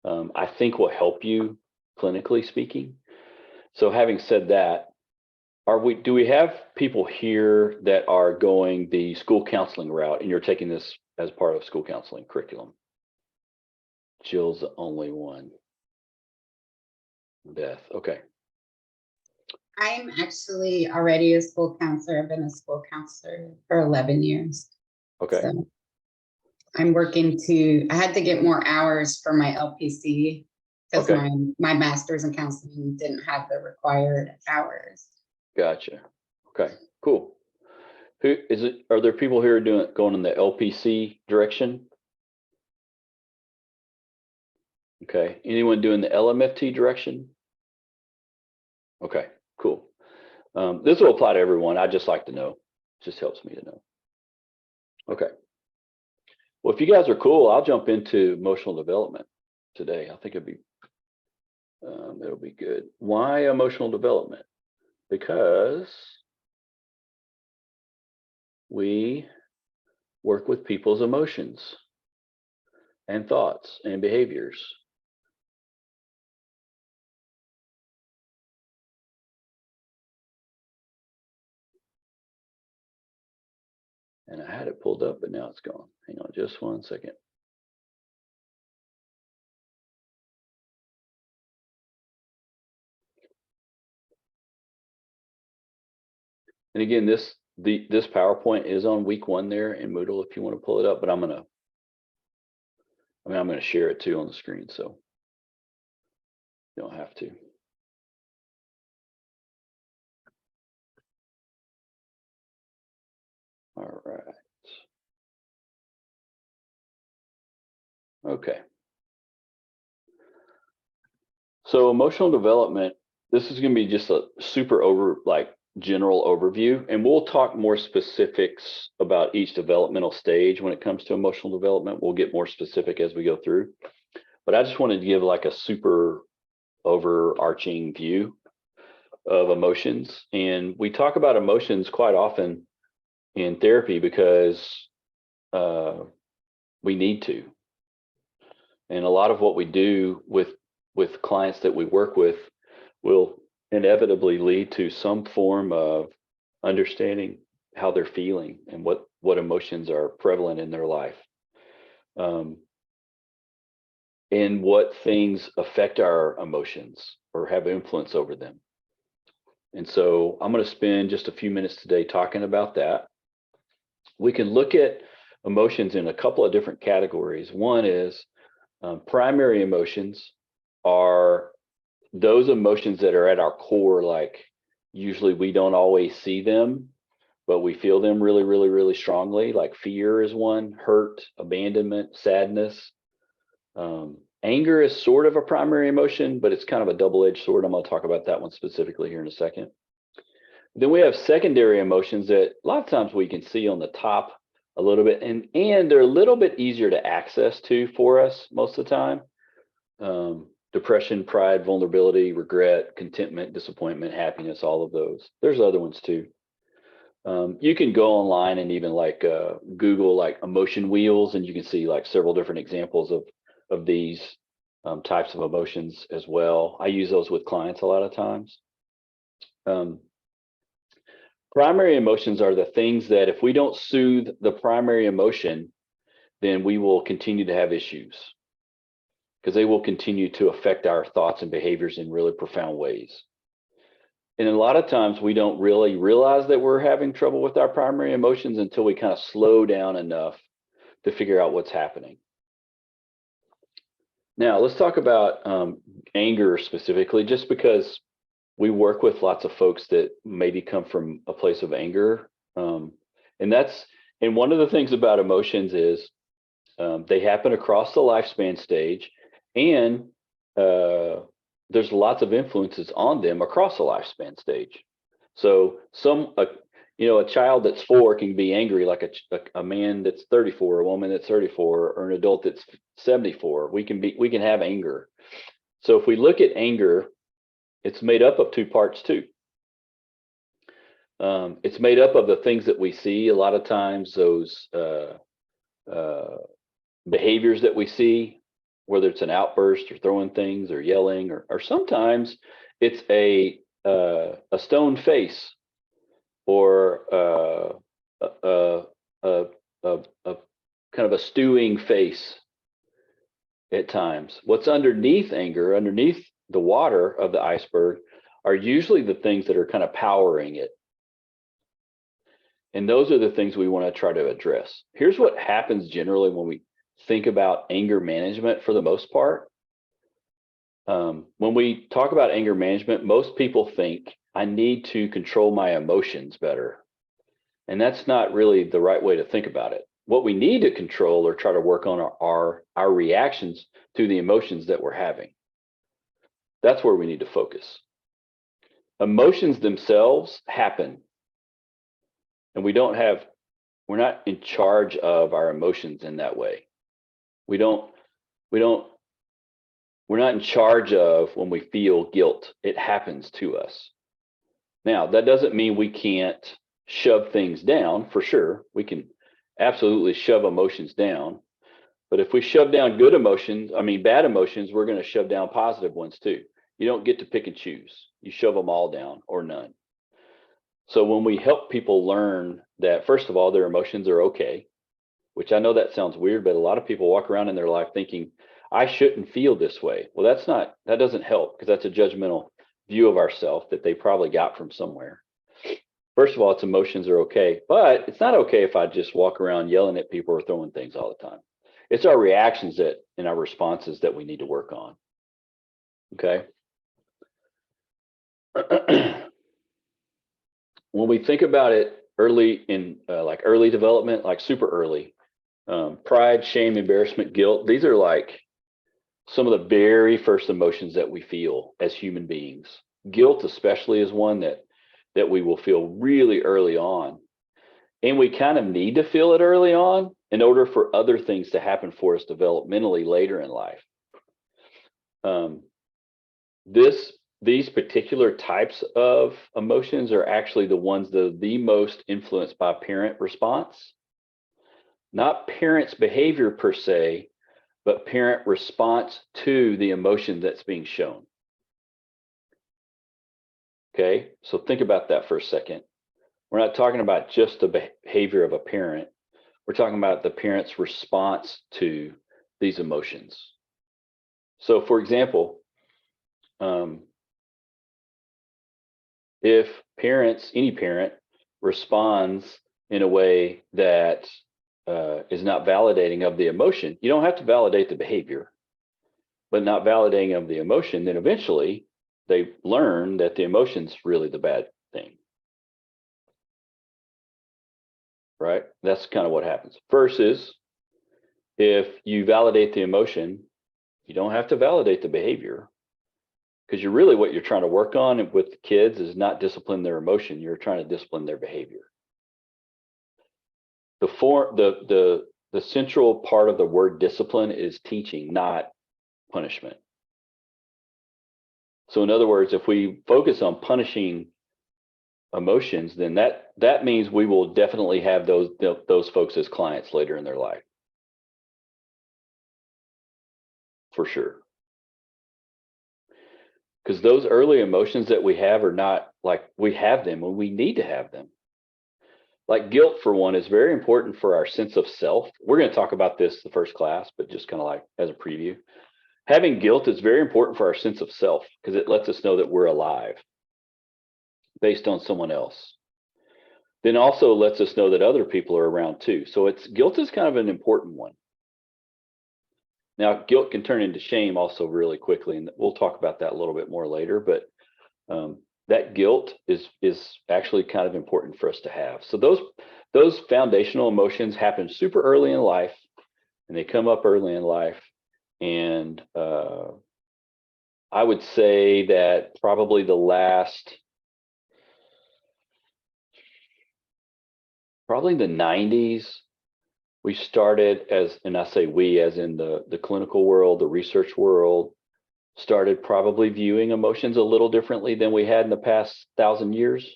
I think will help you clinically speaking. So having said that, do we have people here that are going the school counseling route, and you're taking this as part of school counseling curriculum? Jill's the only one. Beth, okay. I'm actually already a school counselor. I've been a school counselor for 11 years. Okay. So I'm I had to get more hours for my LPC because Okay. my master's in counseling didn't have the required hours. Gotcha. Okay, cool. Who is it? Are there people here going in the LPC direction? Okay. Anyone doing the LMFT direction? Okay, cool. This will apply to everyone. I just like to know. It just helps me to know. Okay. Well, if you guys are cool, I'll jump into emotional development today. I think it'll be good. Why emotional development? Because we work with people's emotions and thoughts and behaviors. And I had it pulled up, but now it's gone. Hang on just 1 second. And again, this PowerPoint is on week 1 there in Moodle if you want to pull it up, but I'm gonna share it too on the screen, so you don't have to. All right. Okay. So emotional development, this is going to be just a super general overview, and we'll talk more specifics about each developmental stage when it comes to emotional development. We'll get more specific as we go through, but I just wanted to give like a super overarching view of emotions. And we talk about emotions quite often in therapy because we need to. And a lot of what we do with clients that we work with will inevitably lead to some form of understanding how they're feeling and what emotions are prevalent in their life, and what things affect our emotions or have influence over them. And so I'm going to spend just a few minutes today talking about that. We can look at emotions in a couple of different categories. One is primary emotions are those emotions that are at our core, like usually we don't always see them, but we feel them really, really, really strongly. Like fear is one, hurt, abandonment, sadness. Anger is sort of a primary emotion, but it's kind of a double-edged sword. I'm going to talk about that one specifically here in a second. Then we have secondary emotions that a lot of times we can see on the top a little bit, and they're a little bit easier to access to for us most of the time. Depression, pride, vulnerability, regret, contentment, disappointment, happiness, all of those. There's other ones too. You can go online and even like Google like emotion wheels, and you can see like several different examples of these types of emotions as well. I use those with clients a lot of times. Primary emotions are the things that if we don't soothe the primary emotion, then we will continue to have issues because they will continue to affect our thoughts and behaviors in really profound ways. And a lot of times we don't really realize that we're having trouble with our primary emotions until we kind of slow down enough to figure out what's happening. Now, let's talk about anger specifically, just because we work with lots of folks that maybe come from a place of anger. And one of the things about emotions is they happen across the lifespan stage, and there's lots of influences on them across the lifespan stage. So a child that's 4 can be angry like a man that's 34, a woman that's 34, or an adult that's 74. We can have anger. So if we look at anger, it's made up of 2 parts too. It's made up of the things that we see. A lot of times those behaviors that we see, whether it's an outburst or throwing things or yelling, or sometimes it's a stone face or a kind of a stewing face at times. What's underneath anger, underneath the water of the iceberg are usually the things that are kind of powering it. And those are the things we want to try to address. Here's what happens generally when we think about anger management for the most part. When we talk about anger management, most people think I need to control my emotions better. And that's not really the right way to think about it. What we need to control or try to work on are our reactions to the emotions that we're having. That's where we need to focus. Emotions themselves happen. And we're not in charge of our emotions in that way. We're not in charge of when we feel guilt. It happens to us. Now, that doesn't mean we can't shove things down, for sure. We can absolutely shove emotions down. But if we shove down bad emotions, we're going to shove down positive ones too. You don't get to pick and choose. You shove them all down or none. So when we help people learn that, first of all, their emotions are okay, which I know that sounds weird, but a lot of people walk around in their life thinking, I shouldn't feel this way. Well, that doesn't help, because that's a judgmental view of ourselves that they probably got from somewhere. First of all, its emotions are okay, but it's not okay if I just walk around yelling at people or throwing things all the time. It's our reactions and our responses that we need to work on. Okay. When we think about it early in like early development, like super early, pride, shame, embarrassment, guilt, these are like some of the very first emotions that we feel as human beings. Guilt especially is one that we will feel really early on. And we kind of need to feel it early on in order for other things to happen for us developmentally later in life. These particular types of emotions are actually the ones that are the most influenced by parent response. Not parents' behavior per se, but parent response to the emotion that's being shown. Okay, so think about that for a second. We're not talking about just the behavior of a parent. We're talking about the parent's response to these emotions. So for example, if any parent responds in a way that is not validating of the emotion, you don't have to validate the behavior, but not validating of the emotion, then eventually they learn that the emotion's really the bad thing. Right? That's kind of what happens. Versus if you validate the emotion, you don't have to validate the behavior, because what you're trying to work on with the kids is not discipline their emotion. You're trying to discipline their behavior. The central part of the word discipline is teaching, not punishment. So in other words, if we focus on punishing emotions, then that means we will definitely have those folks as clients later in their life. For sure. Because those early emotions that we have are not like we have them when we need to have them. Like guilt, for one, is very important for our sense of self. We're going to talk about this the first class, but just kind of like as a preview. Having guilt is very important for our sense of self, because it lets us know that we're alive based on someone else. Then also lets us know that other people are around too. So guilt is kind of an important one. Now, guilt can turn into shame also really quickly, and we'll talk about that a little bit more later, but that guilt is actually kind of important for us to have. So those foundational emotions happen super early in life, and they come up early in life. And I would say that probably probably the 90s, we started and I say we as in the clinical world, the research world, started probably viewing emotions a little differently than we had in the past 1,000 years.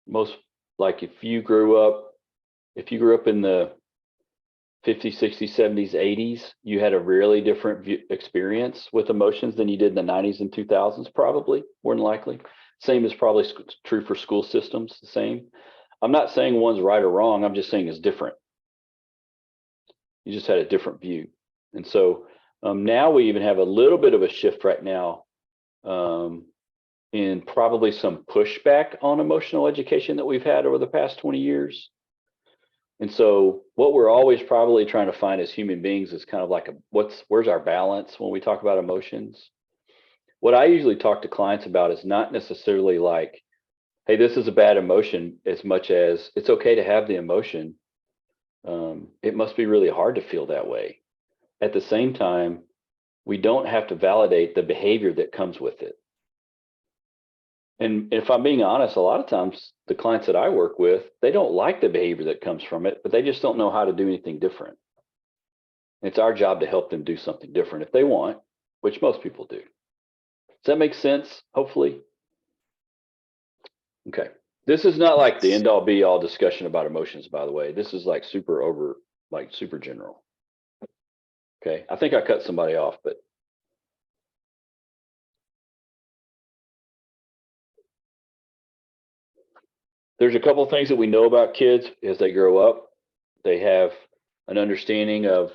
Most, like if you grew up in the 50s, 60s, 70s, 80s, you had a really different experience with emotions than you did in the 90s and 2000s, probably, more than likely. Same is probably true for school systems, the same. I'm not saying one's right or wrong. I'm just saying it's different. You just had a different view. And so Now we even have a little bit of a shift right now in probably some pushback on emotional education that we've had over the past 20 years. And so what we're always probably trying to find as human beings is kind of like where's our balance when we talk about emotions? What I usually talk to clients about is not necessarily like, hey, this is a bad emotion, as much as it's okay to have the emotion. It must be really hard to feel that way. At the same time, we don't have to validate the behavior that comes with it. And if I'm being honest, a lot of times the clients that I work with, they don't like the behavior that comes from it, but they just don't know how to do anything different. It's our job to help them do something different if they want, which most people do. Does that make sense? Hopefully. Okay. This is not like the end all be all discussion about emotions, by the way. This is like super general. Okay. I think I cut somebody off, but there's a couple of things that we know about kids as they grow up. They have an understanding of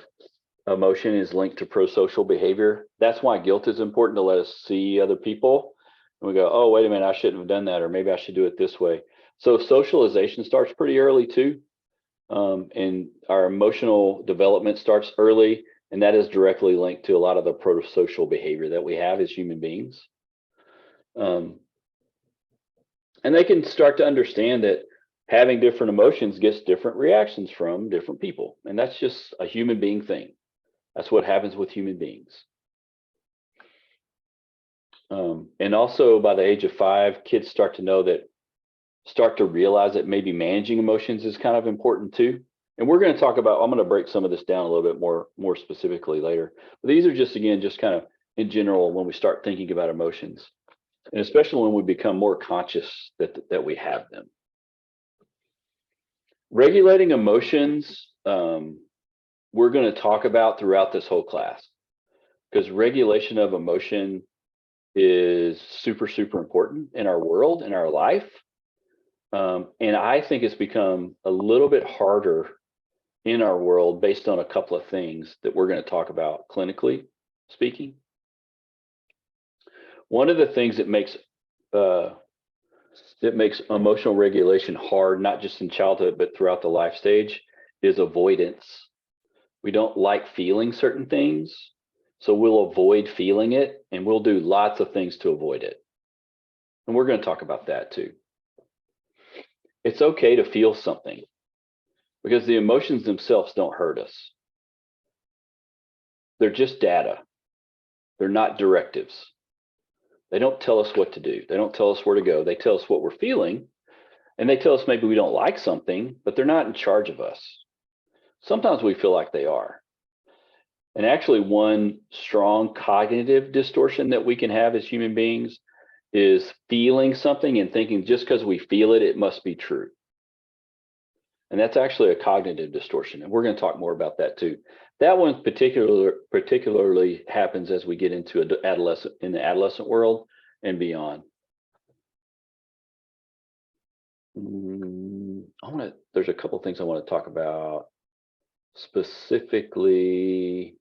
emotion is linked to prosocial behavior. That's why guilt is important, to let us see other people. And we go, oh, wait a minute, I shouldn't have done that, or maybe I should do it this way. So socialization starts pretty early too. And our emotional development starts early, and that is directly linked to a lot of the prosocial behavior that we have as human beings. And they can start to understand that having different emotions gets different reactions from different people. And that's just a human being thing. That's what happens with human beings. And also by the age of 5, kids start to realize that maybe managing emotions is kind of important too. And we're going to talk about, I'm going to break some of this down a little bit more specifically later. But these are just kind of in general, when we start thinking about emotions. And especially when we become more conscious that we have them. Regulating emotions, we're going to talk about throughout this whole class, because regulation of emotion is super, super important in our world, in our life. And I think it's become a little bit harder in our world based on a couple of things that we're going to talk about clinically speaking. One of the things that makes emotional regulation hard, not just in childhood, but throughout the life stage, is avoidance. We don't like feeling certain things, so we'll avoid feeling it, and we'll do lots of things to avoid it. And we're going to talk about that too. It's okay to feel something, because the emotions themselves don't hurt us. They're just data. They're not directives. They don't tell us what to do. They don't tell us where to go. They tell us what we're feeling, and they tell us maybe we don't like something, but they're not in charge of us. Sometimes we feel like they are. And actually, one strong cognitive distortion that we can have as human beings is feeling something and thinking just because we feel it, it must be true. And that's actually a cognitive distortion. And we're going to talk more about that too. That one particularly happens as we get into the adolescent world and beyond. There's a couple of things I want to talk about specifically.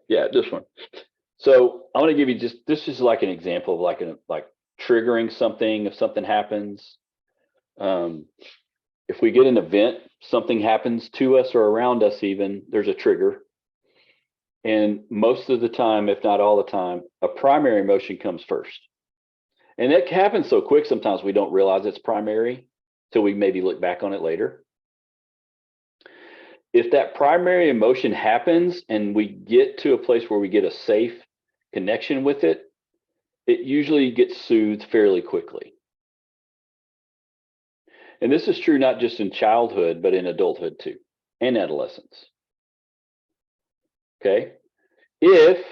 Yeah, this one. So I want to give you this is like an example of like triggering something. If something happens, if we get an event, something happens to us or around us, even there's a trigger. And most of the time, if not all the time, a primary emotion comes first. And it happens so quick, sometimes we don't realize it's primary till we maybe look back on it later. If that primary emotion happens and we get to a place where we get a safe connection with it, it usually gets soothed fairly quickly. And this is true not just in childhood, but in adulthood too, and adolescence. Okay. If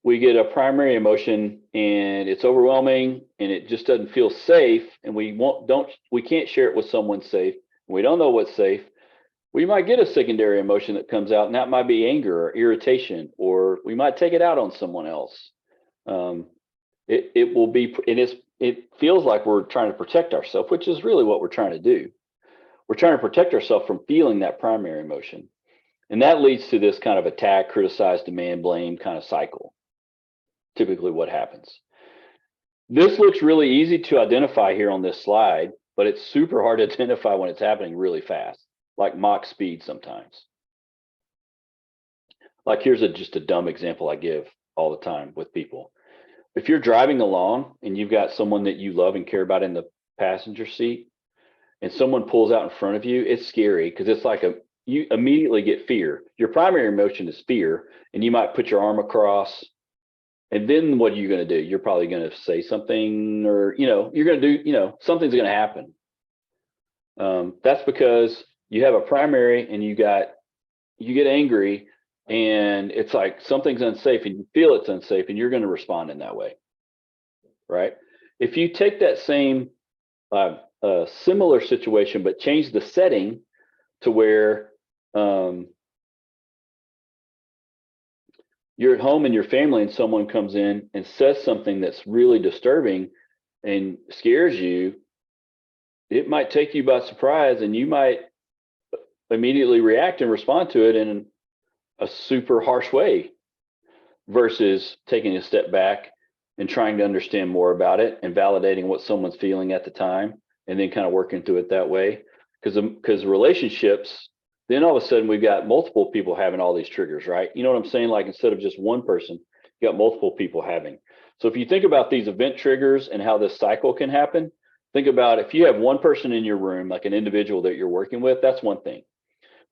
we get a primary emotion and it's overwhelming and it just doesn't feel safe, and we can't share it with someone safe, we don't know what's safe, we might get a secondary emotion that comes out, and that might be anger or irritation, or we might take it out on someone else. It will be, and it feels like we're trying to protect ourselves, which is really what we're trying to do. We're trying to protect ourselves from feeling that primary emotion. And that leads to this kind of attack, criticize, demand, blame kind of cycle. Typically what happens. This looks really easy to identify here on this slide, but it's super hard to identify when it's happening really fast, like Mach speed sometimes. Like here's just a dumb example I give all the time with people. If you're driving along and you've got someone that you love and care about in the passenger seat, and someone pulls out in front of you, it's scary because it's like you immediately get fear. Your primary emotion is fear, and you might put your arm across. And then what are you going to do? You're probably going to say something, or, you're going to do, something's going to happen. That's because you have a primary and you get angry, and it's like something's unsafe and you feel it's unsafe, and you're going to respond in that way. Right. If you take that same similar situation, but change the setting to where you're at home and your family, and someone comes in and says something that's really disturbing and scares you, it might take you by surprise, and you might immediately react and respond to it in a super harsh way, versus taking a step back and trying to understand more about it and validating what someone's feeling at the time, and then kind of working through it that way. Because relationships, then all of a sudden we've got multiple people having all these triggers, right? You know what I'm saying? Like instead of just one person, you got multiple people having. So if you think about these event triggers and how this cycle can happen, think about if you have one person in your room, like an individual that you're working with, that's one thing.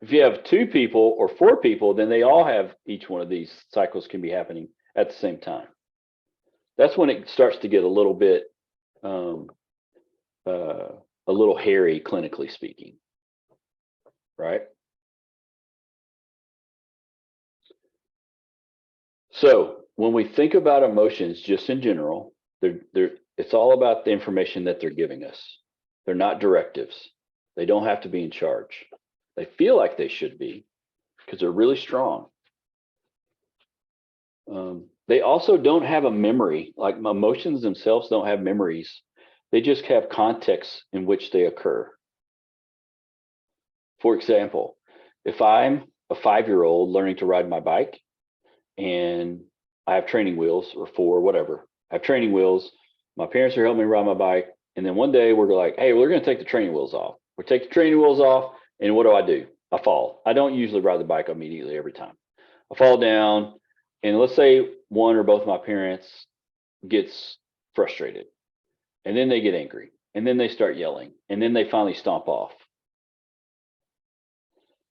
If you have 2 people or 4 people, then they all have, each one of these cycles can be happening at the same time. That's when it starts to get a little bit, a little hairy, clinically speaking, right? So when we think about emotions, just in general, it's all about the information that they're giving us. They're not directives. They don't have to be in charge. They feel like they should be because they're really strong. They also don't have a memory. Like emotions themselves don't have memories. They just have contexts in which they occur. For example, if I'm a 5-year-old learning to ride my bike, and I have training wheels, or 4, whatever. I have training wheels. My parents are helping me ride my bike. And then one day we're like, hey, we're going to take the training wheels off. We take the training wheels off. And what do? I fall. I don't usually ride the bike immediately every time. I fall down. And let's say one or both of my parents gets frustrated. And then they get angry. And then they start yelling. And then they finally stomp off.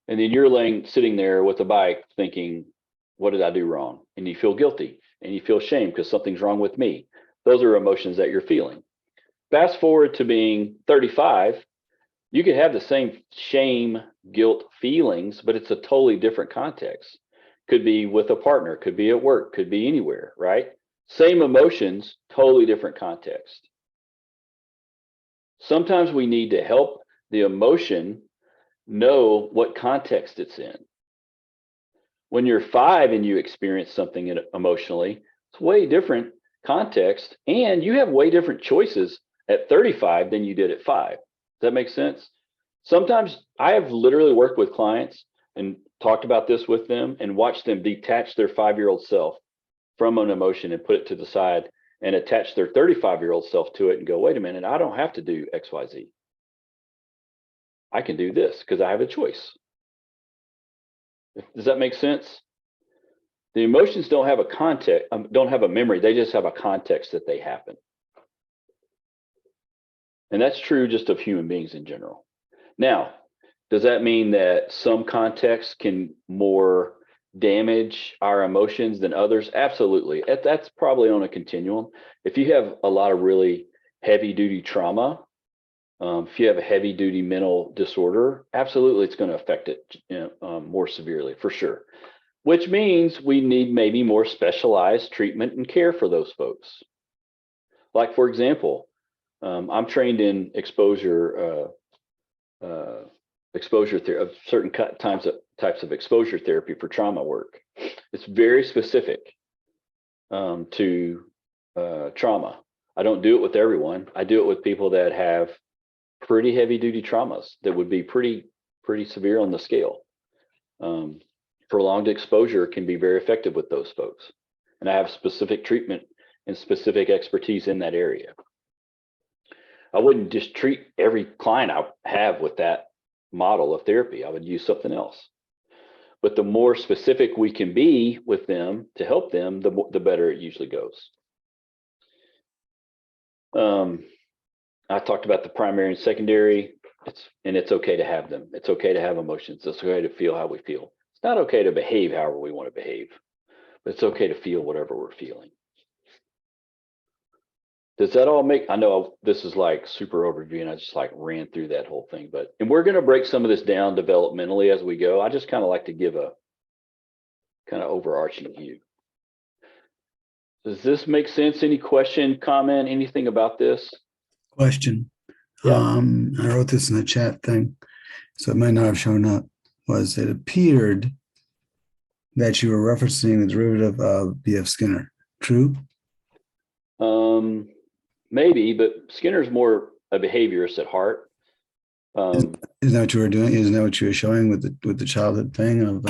And then you're sitting there with the bike thinking, what did I do wrong? And you feel guilty and you feel shame because something's wrong with me. Those are emotions that you're feeling. Fast forward to being 35, you could have the same shame, guilt feelings, but it's a totally different context. Could be with a partner, could be at work, could be anywhere, right? Same emotions, totally different context. Sometimes we need to help the emotion know what context it's in. When you're 5 and you experience something emotionally, it's way different context, and you have way different choices at 35 than you did at 5. Does that make sense? Sometimes I have literally worked with clients and talked about this with them and watched them detach their 5-year-old self from an emotion and put it to the side and attach their 35-year-old self to it and go, wait a minute, I don't have to do XYZ. I can do this because I have a choice. Does that make sense? The emotions don't have a context, don't have a memory. They just have a context that they happen. And that's true just of human beings in general. Now, does that mean that some contexts can more damage our emotions than others? Absolutely. That's probably on a continuum. If you have a lot of really heavy duty trauma, if you have a heavy duty mental disorder, absolutely it's going to affect it more severely, for sure. Which means we need maybe more specialized treatment and care for those folks. Like, for example, I'm trained in exposure therapy, of certain types of exposure therapy for trauma work. It's very specific to trauma. I don't do it with everyone. I do it with people that have pretty heavy duty traumas that would be pretty severe on the scale. prolonged exposure can be very effective with those folks. And I have specific treatment and specific expertise in that area. I wouldn't just treat every client I have with that model of therapy. I would use something else. But the more specific we can be with them to help them, the better it usually goes. I talked about the primary and secondary. It's okay to have them. It's okay to have emotions. It's okay to feel how we feel. It's not okay to behave however we want to behave, but it's okay to feel whatever we're feeling. Does that all make, I know this is like super overview and I just like ran through that whole thing, and we're going to break some of this down developmentally as we go. I just kind of like to give a kind of overarching view. Does this make sense? Any question, comment, anything about this? Question. Yeah. I wrote this in the chat thing, so it might not have shown up. Was it appeared that you were referencing the derivative of B.F. Skinner? True? Maybe, but Skinner's more a behaviorist at heart. Isn't that what you were doing? Isn't that what you were showing with the childhood thing of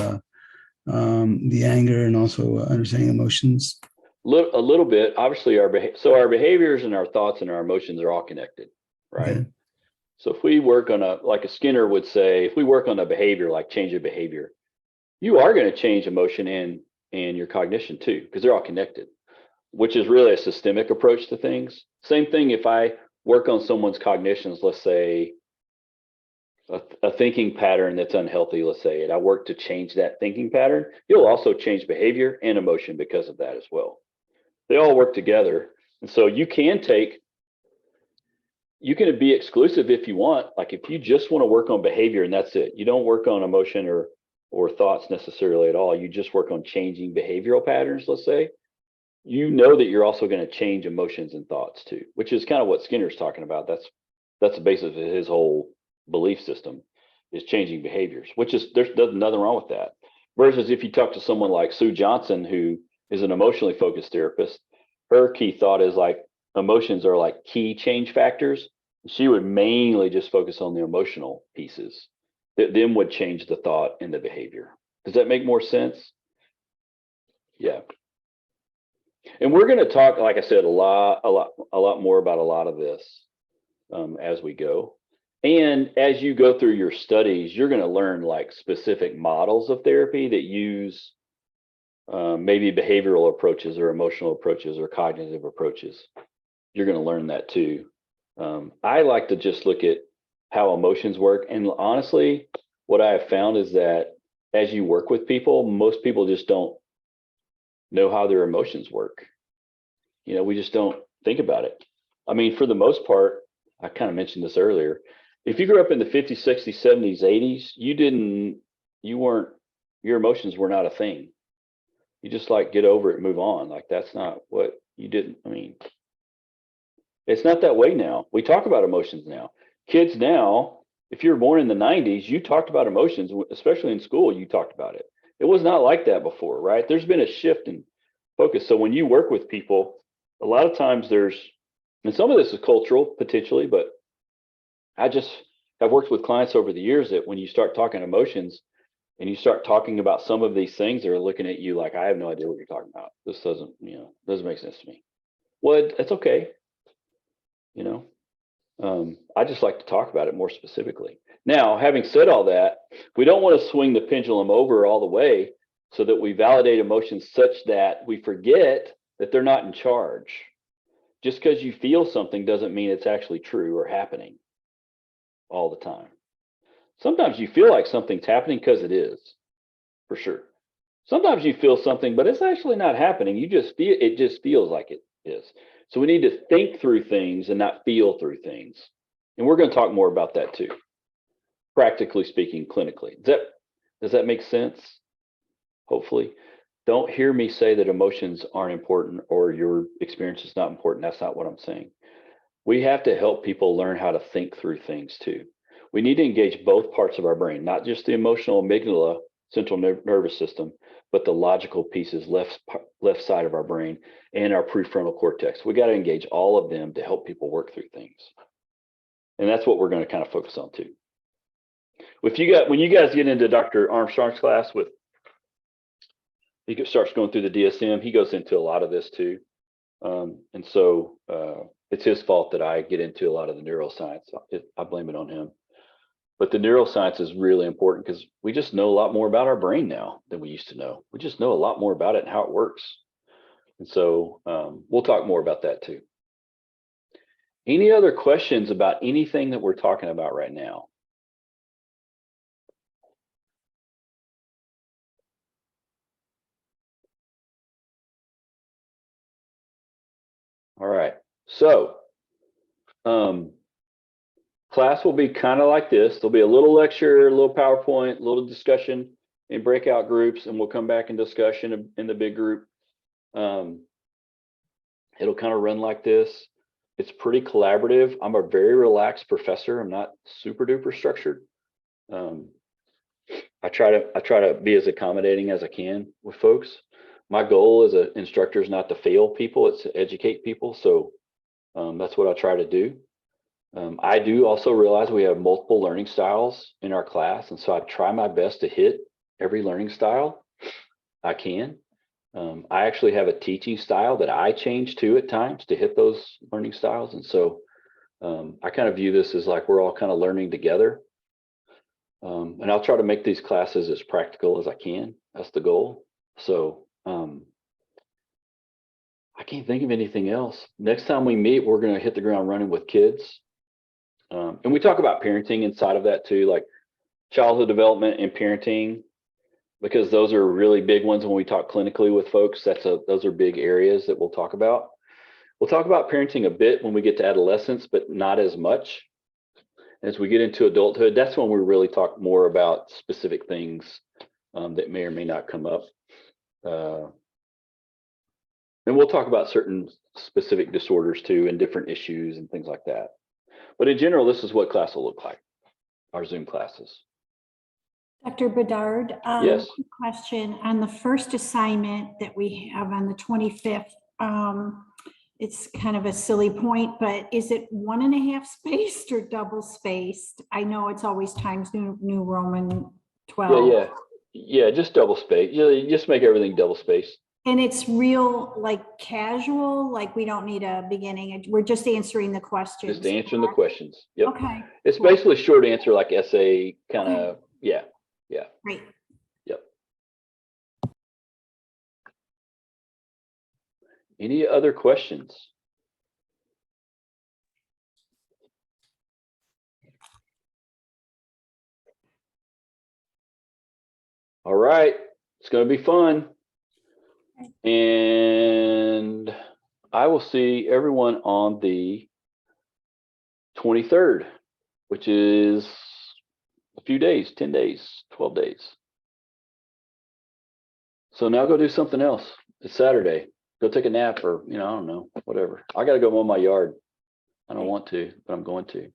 the anger and also understanding emotions? A little bit. Obviously, our behaviors and our thoughts and our emotions are all connected, right? Okay. So if we work on like a Skinner would say, if we work on a behavior like change of behavior, you are going to change emotion and your cognition too, because they're all connected, which is really a systemic approach to things. Same thing if I work on someone's cognitions, let's say a thinking pattern that's unhealthy, let's say, and I work to change that thinking pattern, you'll also change behavior and emotion because of that as well. They all work together. And so you can be exclusive if you want. Like if you just want to work on behavior and that's it, you don't work on emotion or thoughts necessarily at all. You just work on changing behavioral patterns, let's say. You know that you're also going to change emotions and thoughts too, which is kind of what Skinner's talking about. That's the basis of his whole belief system, is changing behaviors, which is there's nothing wrong with that. Versus if you talk to someone like Sue Johnson, who is an emotionally focused therapist, her key thought is like emotions are like key change factors. She would mainly just focus on the emotional pieces that then would change the thought and the behavior. Does that make more sense? Yeah. And we're going to talk, like I said, a lot more about a lot of this as we go. And as you go through your studies, you're going to learn like specific models of therapy that use maybe behavioral approaches or emotional approaches or cognitive approaches. You're going to learn that too. I like to just look at how emotions work. And honestly, what I have found is that as you work with people, most people just don't know how their emotions work. You know, we just don't think about it. I mean, for the most part, I kind of mentioned this earlier. If you grew up in the 50s, 60s, 70s, 80s, your emotions were not a thing. You just like get over it and move on. Like that's not what you didn't, I mean, it's not that way now. We talk about emotions now. Kids now, if you're born in the 90s, you talked about emotions, especially in school, you talked about it. It was not like that before, right? There's been a shift in focus. So when you work with people, a lot of times and some of this is cultural potentially, but I just have worked with clients over the years that when you start talking emotions and you start talking about some of these things, they're looking at you like, I have no idea what you're talking about. This doesn't make sense to me. Well, it's okay. I just like to talk about it more specifically. Now, having said all that, we don't want to swing the pendulum over all the way so that we validate emotions such that we forget that they're not in charge. Just because you feel something doesn't mean it's actually true or happening all the time. Sometimes you feel like something's happening because it is, for sure. Sometimes you feel something, but it's actually not happening. It just feels like it is. So we need to think through things and not feel through things. And we're going to talk more about that too, practically speaking, clinically. Does that make sense? Hopefully. Don't hear me say that emotions aren't important or your experience is not important. That's not what I'm saying. We have to help people learn how to think through things too. We need to engage both parts of our brain, not just the emotional amygdala, central nervous system, but the logical pieces, left side of our brain and our prefrontal cortex. We got to engage all of them to help people work through things. And that's what we're going to kind of focus on too. When you guys get into Dr. Armstrong's class with he starts going through the DSM. He goes into a lot of this too. And so it's his fault that I get into a lot of the neuroscience. I blame it on him. But the neuroscience is really important because we just know a lot more about our brain now than we used to know. We just know a lot more about it and how it works. And so we'll talk more about that too. Any other questions about anything that we're talking about right now? All right, so class will be kind of like this. There'll be a little lecture, a little PowerPoint, a little discussion in breakout groups, and we'll come back in discussion in the big group. It'll kind of run like this. It's pretty collaborative. I'm a very relaxed professor. I'm not super duper structured. I try to be as accommodating as I can with folks. My goal as an instructor is not to fail people, it's to educate people. So that's what I try to do. I do also realize we have multiple learning styles in our class. And so I try my best to hit every learning style I can. I actually have a teaching style that I change to at times to hit those learning styles. And so I kind of view this as like we're all kind of learning together. And I'll try to make these classes as practical as I can. That's the goal. So I can't think of anything else. Next time we meet, we're going to hit the ground running with kids. And we talk about parenting inside of that too, like childhood development and parenting, because those are really big ones when we talk clinically with folks. Those are big areas that we'll talk about. We'll talk about parenting a bit when we get to adolescence, but not as much. As we get into adulthood, that's when we really talk more about specific things that may or may not come up. And we'll talk about certain specific disorders too, and different issues and things like that. But in general, this is what class will look like, our Zoom classes. Dr. Bedard, Yes. quick question on the first assignment that we have on the 25th. It's kind of a silly point, but is it 1.5 spaced or double spaced? I know it's always Times New Roman 12. Yeah, just double space. You just make everything double spaced. And it's real like casual, like we don't need a beginning. We're just answering the questions. Just answering the questions. Yep. Okay. It's cool. basically short answer, like essay kind of. Yeah. Great. Yep. Any other questions? All right, it's going to be fun. And I will see everyone on the 23rd, which is a few days, 10 days, 12 days. So now go do something else. It's Saturday. Go take a nap or, I don't know, whatever. I got to go mow my yard. I don't want to, but I'm going to.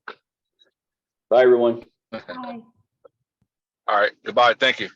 Bye, everyone. Bye. All right, goodbye, thank you.